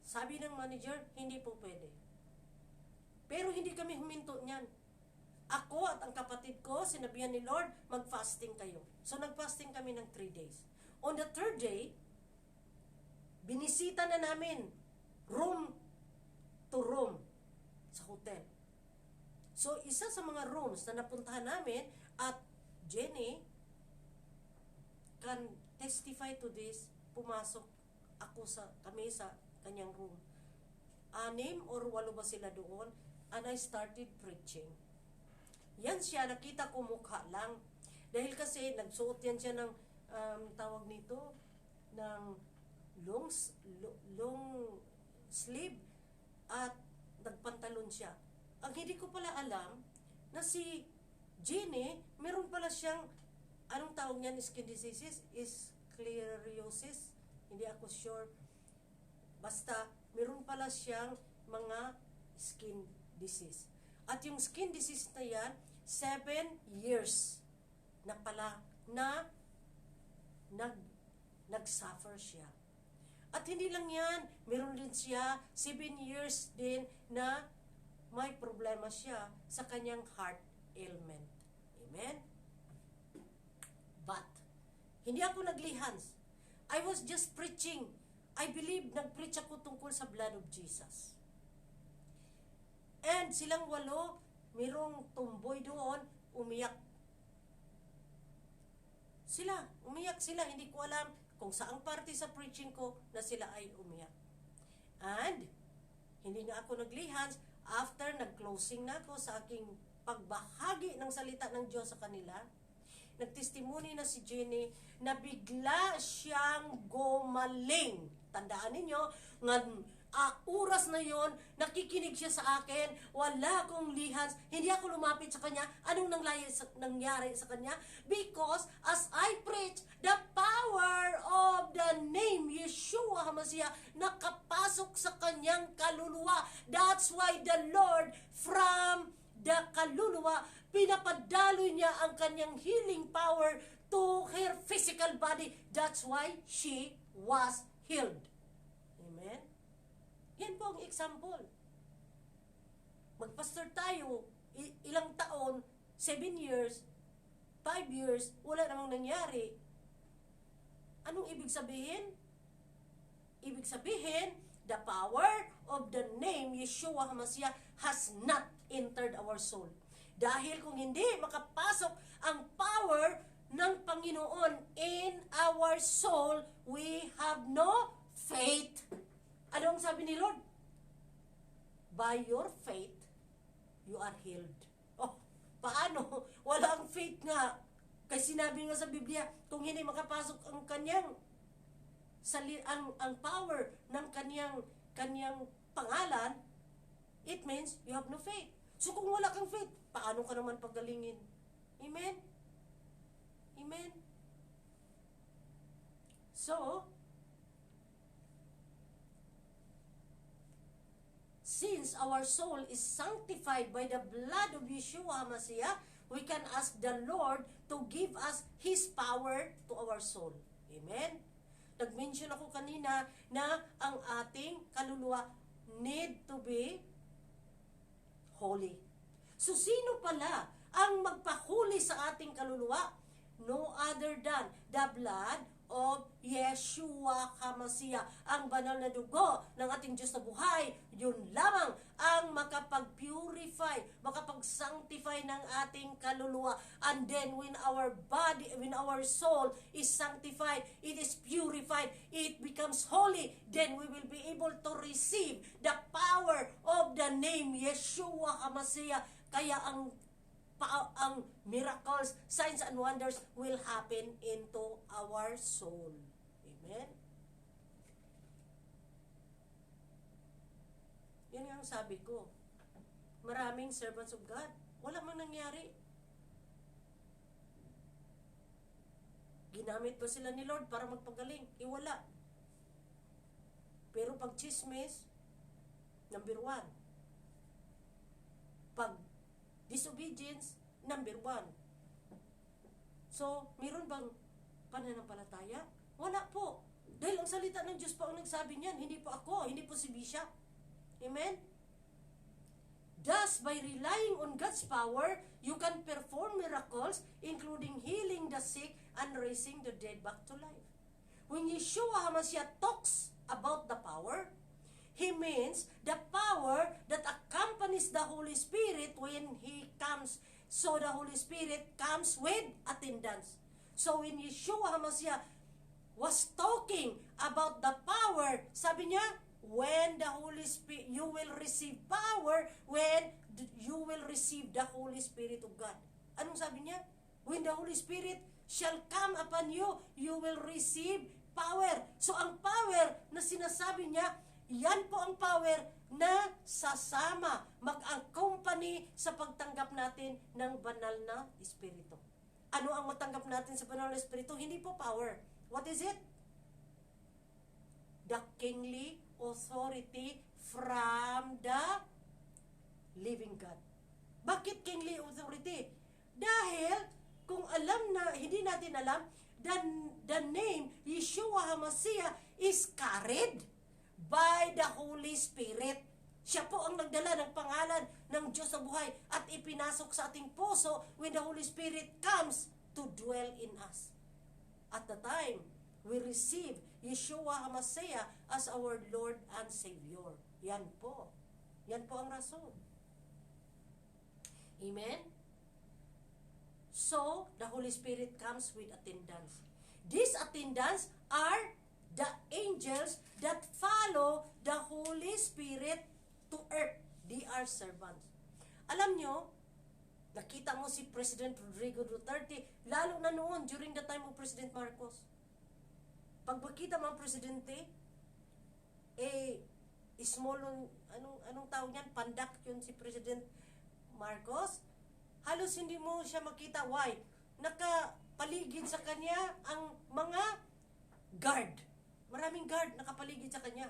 Speaker 1: sabi ng manager, hindi po pwede. Pero hindi kami huminto niyan. Ako at ang kapatid ko, sinabihan ni Lord, mag-fasting kayo. So, nag-fasting kami ng 3 days. On the 3rd day, binisita na namin room to room sa hotel. So, isa sa mga rooms na napuntahan namin at Jenny can testify to this, pumasok kami sa kanyang room. 6 or 8 ba sila doon, and I started preaching. Yan siya, nakita ko mukha lang. Dahil kasi, nagsuot yan siya ng, tawag nito, ng long sleeve at nagpantalon siya. Ang hindi ko pala alam, na si Jenny, meron pala siyang, anong tawag niyan, skin diseases, is sclerosis, hindi ako sure. Basta, meron pala siyang mga skin disease. At yung skin disease na yan, 7 years na pala na nag-suffer siya. At hindi lang yan, meron din siya 7 years din na may problema siya sa kanyang heart ailment. Amen? But, hindi ako naglihans. I was just preaching. I believe nag-preach ako tungkol sa blood of Jesus. And silang 8, mayroong tumboy doon, umiyak. Umiyak sila. Hindi ko alam kung saang parte sa preaching ko na sila ay umiyak. And, hindi nga ako naglihans. After nag-closing na ako sa aking pagbahagi ng salita ng Diyos sa kanila, nagtestimony na si Jenny na bigla siyang gumaling. Tandaan ninyo, oras na yon, nakikinig siya sa akin, wala akong lihans, hindi ako lumapit sa kanya. Anong nangyari sa kanya? Because as I preach, the power of the name Yeshua HaMashiach nakapasok sa kanyang kaluluwa. That's why the Lord from the kaluluwa, pinapadaloy niya ang kanyang healing power to her physical body. That's why she was healed. Amen? Yan po ang example. Magpastor tayo, ilang taon, 7 years, 5 years, wala namang nangyari. Anong ibig sabihin? Ibig sabihin, the power of the name Yeshua HaMashiach has not entered our soul. Dahil kung hindi makapasok ang power ng Panginoon in our soul, we have no faith. Ano ang sabi ni Lord? By your faith, you are healed. Oh, paano? Walang faith nga. Kasi sinabi nga sa Biblia, kung hindi makapasok ang kanyang ang power ng kanyang pangalan, it means you have no faith. So kung wala kang faith, paano ka naman pagalingin? Amen? Amen? So, since our soul is sanctified by the blood of Yeshua HaMashiach, we can ask the Lord to give us His power to our soul. Amen? Nag-mention ako kanina na ang ating kaluluwa need to be holy. So, sino pala ang magpahuli sa ating kaluluwa? No other than the blood of Yeshua HaMashiach. Ang banal na dugo ng ating Diyos na buhay, yun lamang ang makapag-purify, makapag-sanctify ng ating kaluluwa. And then when our soul is sanctified, it is purified, it becomes holy, then we will be able to receive the power of the name Yeshua HaMashiach. Kaya ang miracles, signs and wonders will happen into our soul. Amen? Yan ang sabi ko. Maraming servants of God, wala man nangyari. Ginamit pa sila ni Lord para magpagaling? Wala. Pero pag chismis, number 1. Pag disobedience, number 1. So, meron bang pananampalataya? Wala po. Dahil ang salita ng Diyos po ang nagsabi niyan, hindi po ako, hindi po si Bishop. Amen? Thus, by relying on God's power, you can perform miracles, including healing the sick and raising the dead back to life. When Yeshua HaMashiach talks about the power, He means the power that accompanies the Holy Spirit when He comes. So the Holy Spirit comes with attendance. So when Yeshua HaMashiach was talking about the power, sabi niya, when the Holy Spirit, you will receive power when you will receive the Holy Spirit of God. Anong sabi niya? When the Holy Spirit shall come upon you, you will receive power. So ang power na sinasabi niya, yan po ang power na sasama, mag-accompany sa pagtanggap natin ng banal na Espiritu. Ano ang matanggap natin sa banal na Espiritu? Hindi po power. What is it? The kingly authority from the living God. Bakit kingly authority? Dahil kung hindi natin alam, the name Yeshua HaMashiach is carried by the Holy Spirit. Siya po ang nagdala ng pangalan ng Diyos na buhay at ipinasok sa ating puso when the Holy Spirit comes to dwell in us. At the time, we receive Yeshua HaMashiach as our Lord and Savior. Yan po. Yan po ang rason. Amen? So, the Holy Spirit comes with attendants. These attendants are the angels that follow the Holy Spirit to earth. They are servants. Alam nyo, nakita mo si President Rodrigo Duterte, lalo na noon during the time of President Marcos. Pag makita mo ang presidente, small, anong tawag niyan? Pandak yun si President Marcos. Halos hindi mo siya makita. Why? Nakapaligid sa kanya ang mga guard. Maraming guard nakapaligid sa kanya.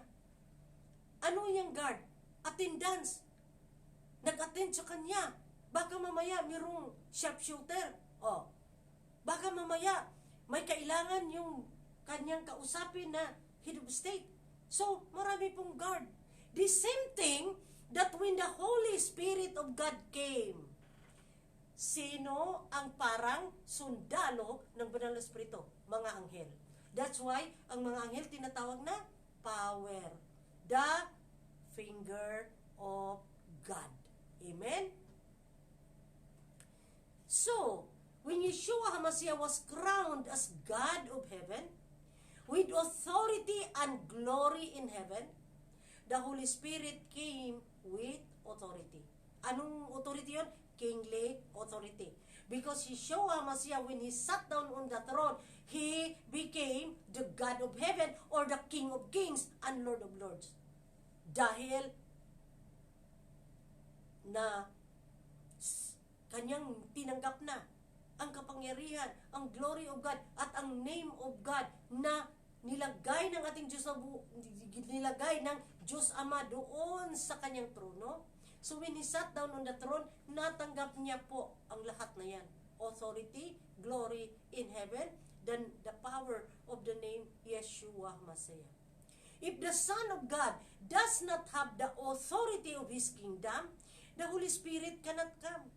Speaker 1: Ano yung guard? Attendance. Nag-attend sa kanya. Baka mamaya mayroong sharpshooter. Baka mamaya may kailangan yung kanyang kausapin na head of state. So, marami pong guard. The same thing that when the Holy Spirit of God came, sino ang parang sundalo ng banal na Espiritu? Mga anghel. That's why, ang mga anghel tinatawag na power. The finger of God. Amen? So, when Yeshua HaMashiach was crowned as God of heaven, with authority and glory in heaven, the Holy Spirit came with authority. Anong authority yun? Kingly authority. Because Yeshua HaMashiach, when He sat down on the throne, He became the God of heaven or the King of kings and Lord of lords. Dahil na kanyang tinanggap na ang kapangyarihan, ang glory of God, at ang name of God na nilagay ng ating Diyos, nilagay ng Diyos Ama doon sa kanyang trono. So when He sat down on the throne, natanggap niya po ang lahat na yan. Authority, glory in heaven, then the power of the name Yeshua HaMashiach. If the Son of God does not have the authority of His kingdom, the Holy Spirit cannot come.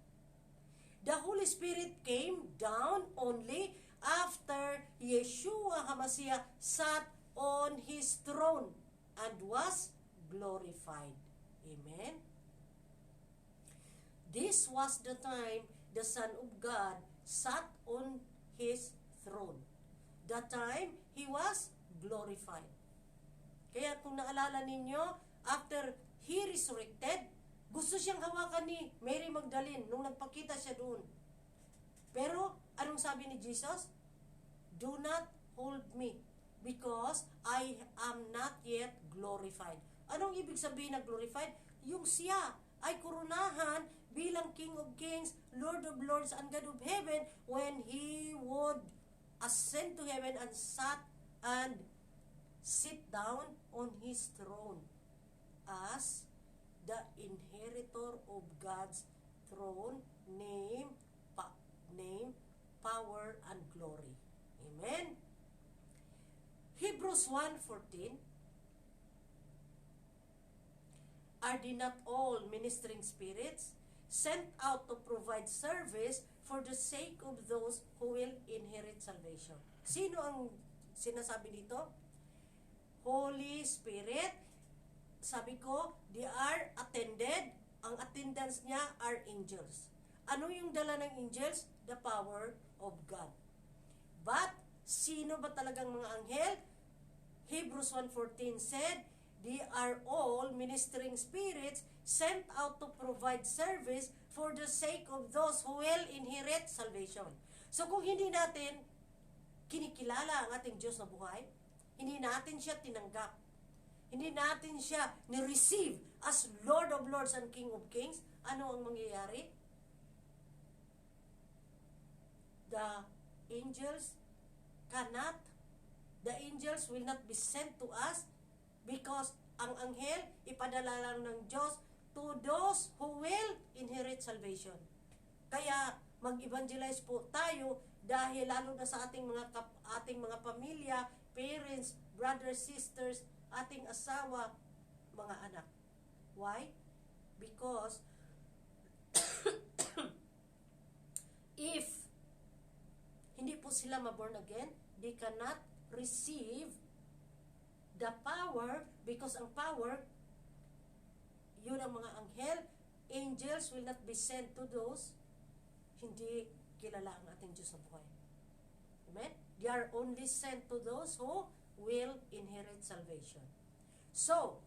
Speaker 1: The Holy Spirit came down only after Yeshua HaMashiach sat on His throne and was glorified. Amen? This was the time the Son of God sat on His throne. The time He was glorified. Kaya kung naalala ninyo, after He resurrected, gusto siyang hawakan ni Mary Magdalene nung nagpakita siya doon. Pero, anong sabi ni Jesus? Do not hold me because I am not yet glorified. Anong ibig sabihin na glorified? Yung siya ay koronahan bilang King of Kings, Lord of Lords, and God of Heaven when He would ascend to heaven and sit down on His throne as the inheritor of God's throne, name, power, and glory. Amen? Hebrews 1:14, are they not all ministering spirits sent out to provide service for the sake of those who will inherit salvation? Sino ang sinasabi dito? Holy Spirit. Sabi ko, they are attended. Ang attendance niya are angels. Ano yung dala ng angels? The power of God. But, sino ba talagang mga anghel? Hebrews 1:14 said, they are all ministering spirits sent out to provide service for the sake of those who will inherit salvation. So, kung hindi natin kinikilala ang ating Diyos na buhay, hindi natin siya tinanggap, hindi natin siya ni-receive as Lord of Lords and King of Kings, ano ang mangyayari? The angels will not be sent to us because ang anghel ipadala lang ng Diyos to those who will inherit salvation. Kaya mag-evangelize po tayo dahil lalo na sa ating mga pamilya, parents, brothers, sisters, ating asawa, mga anak. Why? Because if hindi po sila ma-born again, they cannot receive the power, because ang power, yun ang mga anghel. Angels will not be sent to those hindi kilala ang ating Diyos sa buhay. Amen? They are only sent to those who will inherit salvation. So,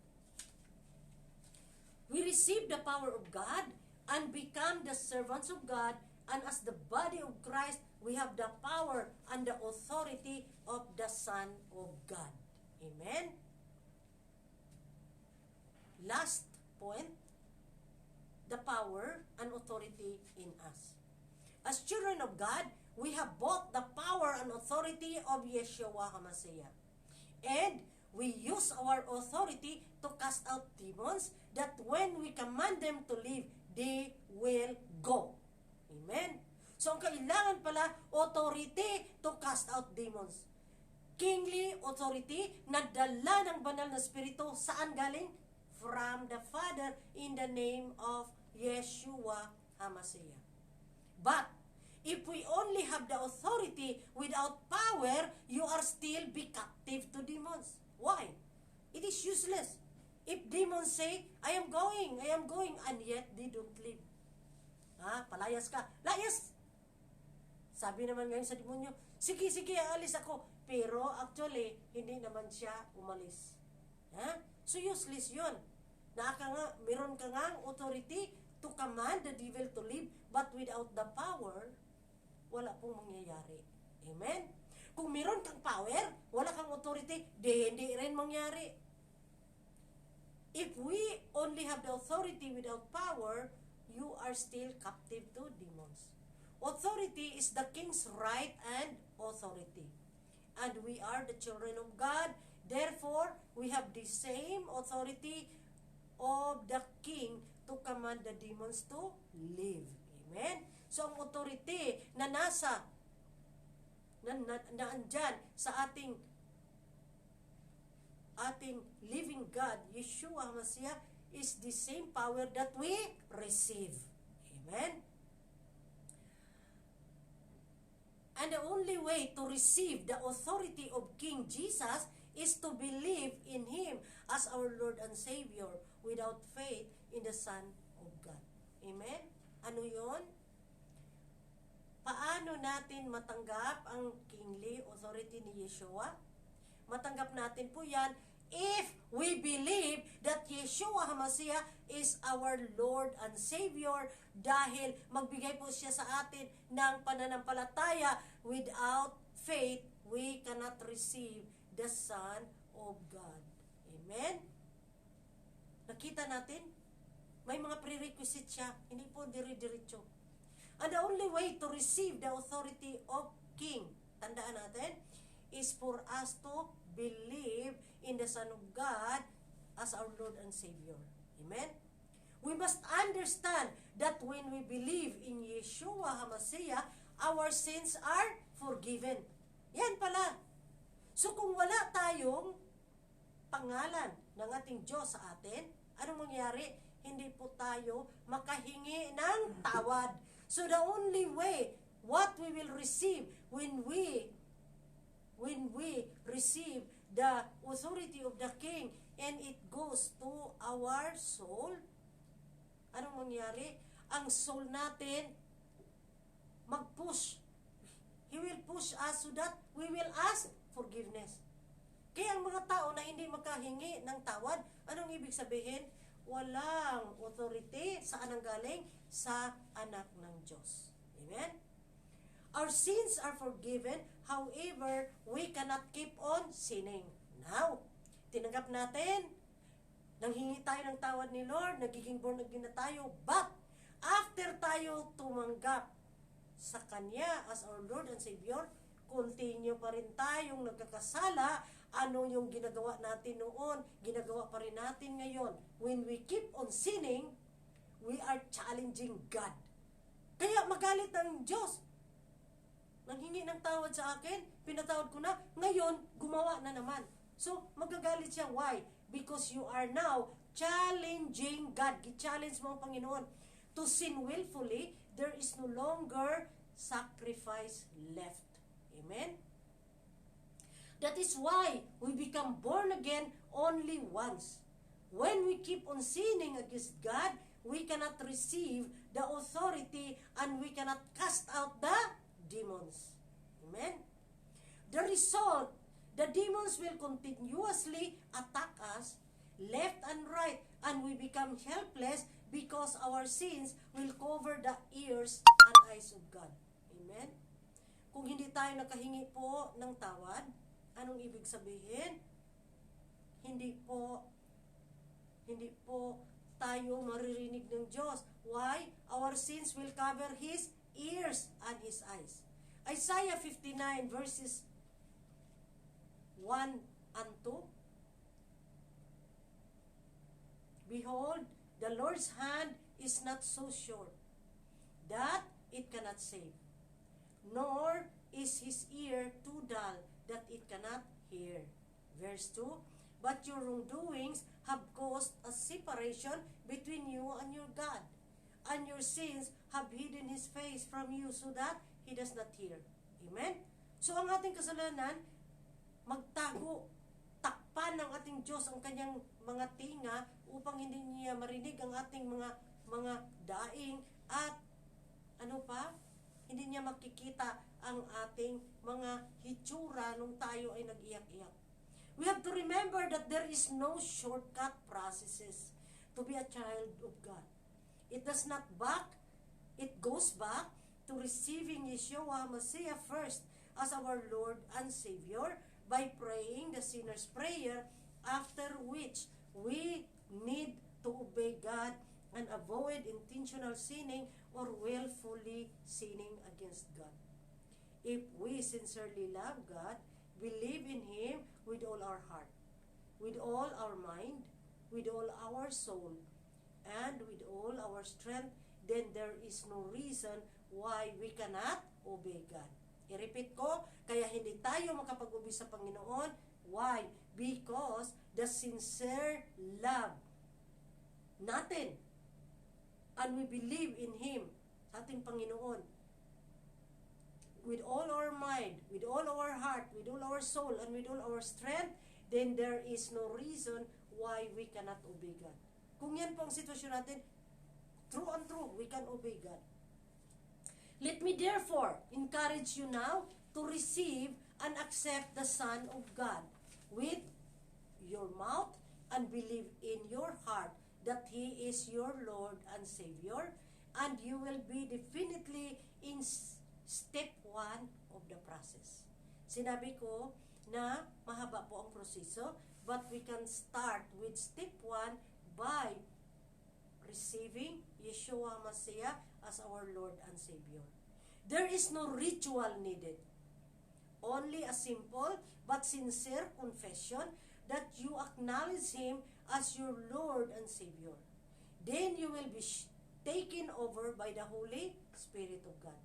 Speaker 1: we receive the power of God and become the servants of God, and as the body of Christ, we have the power and the authority of the Son of God. Amen? Last point, the power and authority in us. As children of God, we have both the power and authority of Yeshua HaMashiach. And we use our authority to cast out demons, that when we command them to leave, they will go. Amen? So, ang kailangan pala, authority to cast out demons. Kingly authority na dala ng banal na spirito, saan galing? From the Father, in the name of Yeshua HaMashiach. But, if we only have the authority without power, you are still be captive to demons. Why? It is useless. If demons say, I am going, and yet they don't leave. Palayas ka. Layas! Sabi naman ngayon sa demonyo, sige, aalis ako. Pero actually, hindi naman siya umalis. So useless yun. Meron ka nga authority to command the devil to leave, but without the power, wala pong mangyayari. Amen? Kung meron kang power, wala kang authority, hindi rin mangyari. If we only have the authority without power, you are still captive to demons. Authority is the king's right and authority. And we are the children of God. Therefore, we have the same authority of the king to command the demons to live. Amen? So, ang authority na andyan sa ating living God, Yeshua HaMashiach, is the same power that we receive. Amen? And the only way to receive the authority of King Jesus is to believe in Him as our Lord and Savior without faith in the Son of God. Amen? Ano yun? Paano natin matanggap ang kingly authority ni Yeshua? Matanggap natin po yan if we believe that Yeshua HaMashiach is our Lord and Savior, dahil magbigay po siya sa atin ng pananampalataya. Without faith, we cannot receive the Son of God. Amen? Nakita natin? May mga prerequisite siya. Hindi po dire-diretso. And the only way to receive the authority of King, tandaan natin, is for us to believe in the Son of God as our Lord and Savior. Amen? We must understand that when we believe in Yeshua HaMashiach, our sins are forgiven. Yan pala. So kung wala tayong pangalan ng ating Diyos sa atin, anong mangyari? Hindi po tayo makahingi ng tawad. So the only way, what we will receive when we receive the authority of the King and it goes to our soul, anong mangyari? Ang soul natin mag-push. He will push us so that we will ask forgiveness. Kaya ang mga tao na hindi makahingi ng tawad, anong ibig sabihin? Walang authority. Saan ang galing? Sa anak ng Diyos. Amen? Our sins are forgiven, however, we cannot keep on sinning. Now, tinanggap natin, nanghingi tayo ng tawad ni Lord, nagiging born again na tayo, but after tayo tumanggap sa Kanya as our Lord and Savior, continue pa rin tayong nagkakasala. Ano yung ginagawa natin noon, ginagawa pa rin natin ngayon. When we keep on sinning, we are challenging God. Kaya magalit ang Diyos. Nanghingi ng tawad sa akin, pinatawad ko na, ngayon, gumawa na naman. So, magagalit siya. Why? Because you are now challenging God. Gi-challenge mo ang Panginoon. To sin willfully, there is no longer sacrifice left. Amen? That is why we become born again only once. When we keep on sinning against God, we cannot receive the authority and we cannot cast out the demons. Amen? The result, the demons will continuously attack us left and right, and we become helpless because our sins will cover the ears and eyes of God. Amen? Kung hindi tayo nakahingi po ng tawad, anong ibig sabihin? Hindi po tayo maririnig ng Diyos. Why? Our sins will cover His ears and His eyes. Isaiah 59 verses 1 and 2. Behold, the Lord's hand is not so short that it cannot save, nor is His ear too dull that it cannot hear. Verse 2, but your wrongdoings have caused a separation between you and your God, and your sins have hidden His face from you so that He does not hear. Amen? So ang ating kasalanan, magtago, takpan ng ating Diyos ang kanyang mga tinga upang hindi niya marinig ang ating mga daing at hindi niya makikita ang ating mga hitsura nung tayo ay nag-iyak-iyak. We have to remember that there is no shortcut processes to be a child of God. It does not back, it goes back to receiving Yeshua HaMashiach first as our Lord and Savior by praying the sinner's prayer, after which we need to obey God and avoid intentional sinning or willfully sinning against God. If we sincerely love God, believe in Him with all our heart, with all our mind, with all our soul, and with all our strength, then there is no reason why we cannot obey God. I-repeat ko, kaya hindi tayo makapag-obey sa Panginoon. Why? Because the sincere love natin, and we believe in Him, sa ating Panginoon, with all our mind, with all our heart, with all our soul, and with all our strength, then there is no reason why we cannot obey God. Kung yan po ang sitwasyon natin, true and true, we can obey God. Let me therefore encourage you now to receive and accept the Son of God with your mouth and believe in your heart that He is your Lord and Savior, and you will be definitely in step 1 of the process. Sinabi ko na mahaba po ang proseso, but we can start with step 1 by receiving Yeshua HaMashiach as our Lord and Savior. There is no ritual needed. Only a simple but sincere confession that you acknowledge Him as your Lord and Savior. Then you will be taken over by the Holy Spirit of God.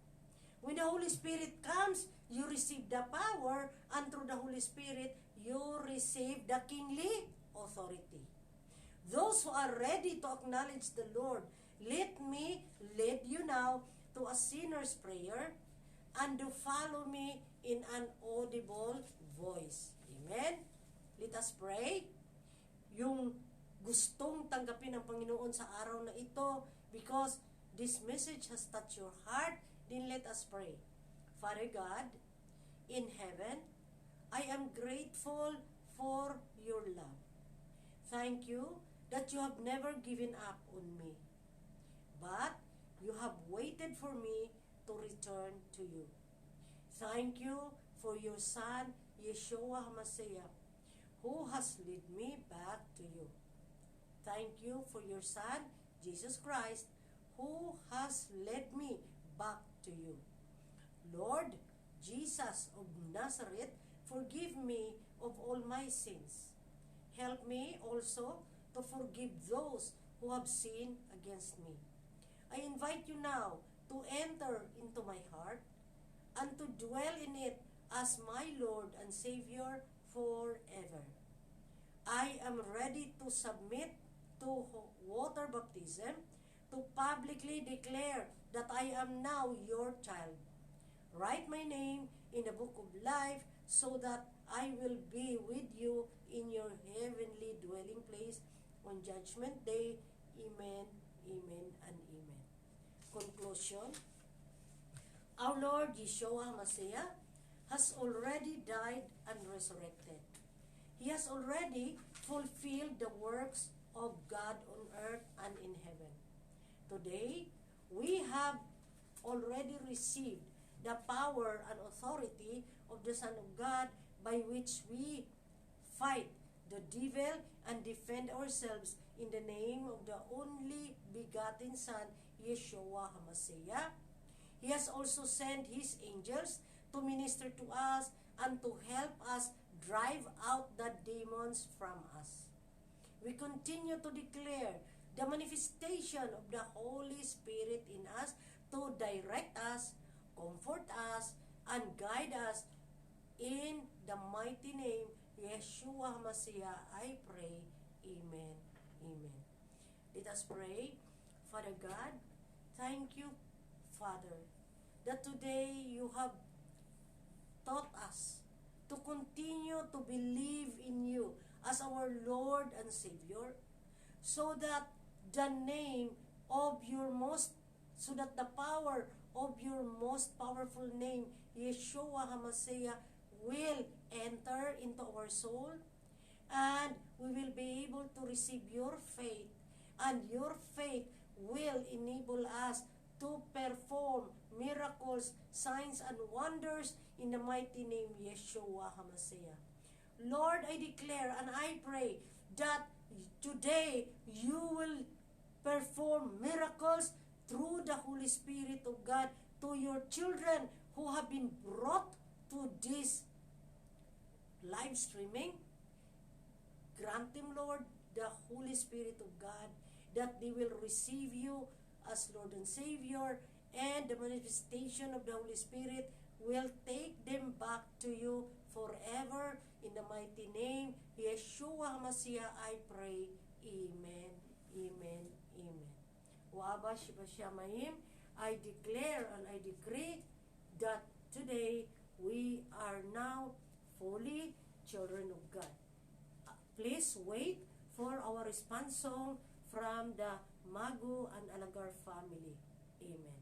Speaker 1: When the Holy Spirit comes, you receive the power, and through the Holy Spirit, you receive the kingly authority. Those who are ready to acknowledge the Lord, let me lead you now to a sinner's prayer and to follow me in an audible voice. Amen? Let us pray. Yung gustong tanggapin ng Panginoon sa araw na ito, because this message has touched your heart, then let us pray. Father God, in heaven, I am grateful for your love. Thank you that you have never given up on me, but you have waited for me to return to you. Thank you for your Son, Yeshua HaMashiach, who has led me back to you. Thank you for your Son, Jesus Christ, who has led me back to you. Lord Jesus of Nazareth, forgive me of all my sins. Help me also to forgive those who have sinned against me. I invite you now to enter into my heart and to dwell in it as my Lord and Savior forever. I am ready to submit to water baptism, to publicly declare that I am now your child. Write my name in the book of life so that I will be with you in your heavenly dwelling place on Judgment Day. Amen, amen, and amen. Conclusion. Our Lord Yeshua HaMashiach has already died and resurrected. He has already fulfilled the works of God on earth and in heaven. Today, we have already received the power and authority of the Son of God, by which we fight the devil and defend ourselves in the name of the only begotten Son, Yeshua HaMashiach. He has also sent His angels to minister to us and to help us drive out the demons from us. We continue to declare the manifestation of the Holy Spirit in us to direct us, comfort us, and guide us. In the mighty name, Yeshua HaMashiach, I pray. Amen. Amen. Let us pray. Father God, thank you, Father, that today you have taught us to continue to believe in you as our Lord and Savior, so that the name of your most, so that the power of your most powerful name, Yeshua HaMashiach, will enter into our soul, and we will be able to receive your faith, and your faith will enable us to perform miracles, signs, and wonders in the mighty name Yeshua HaMashiach. Lord, I declare and I pray that today you will perform miracles through the Holy Spirit of God to your children who have been brought to this live streaming. Grant them, Lord, the Holy Spirit of God, that they will receive you as Lord and Savior, and the manifestation of the Holy Spirit will take them back to you forever. In the mighty name, Yeshua HaMashiach, I pray. Amen, amen, amen. Wa'aba Shiva Shamayim, I declare and I decree that today we are now fully children of God. Please wait for our response song from the Magu and Alagar family. Amen.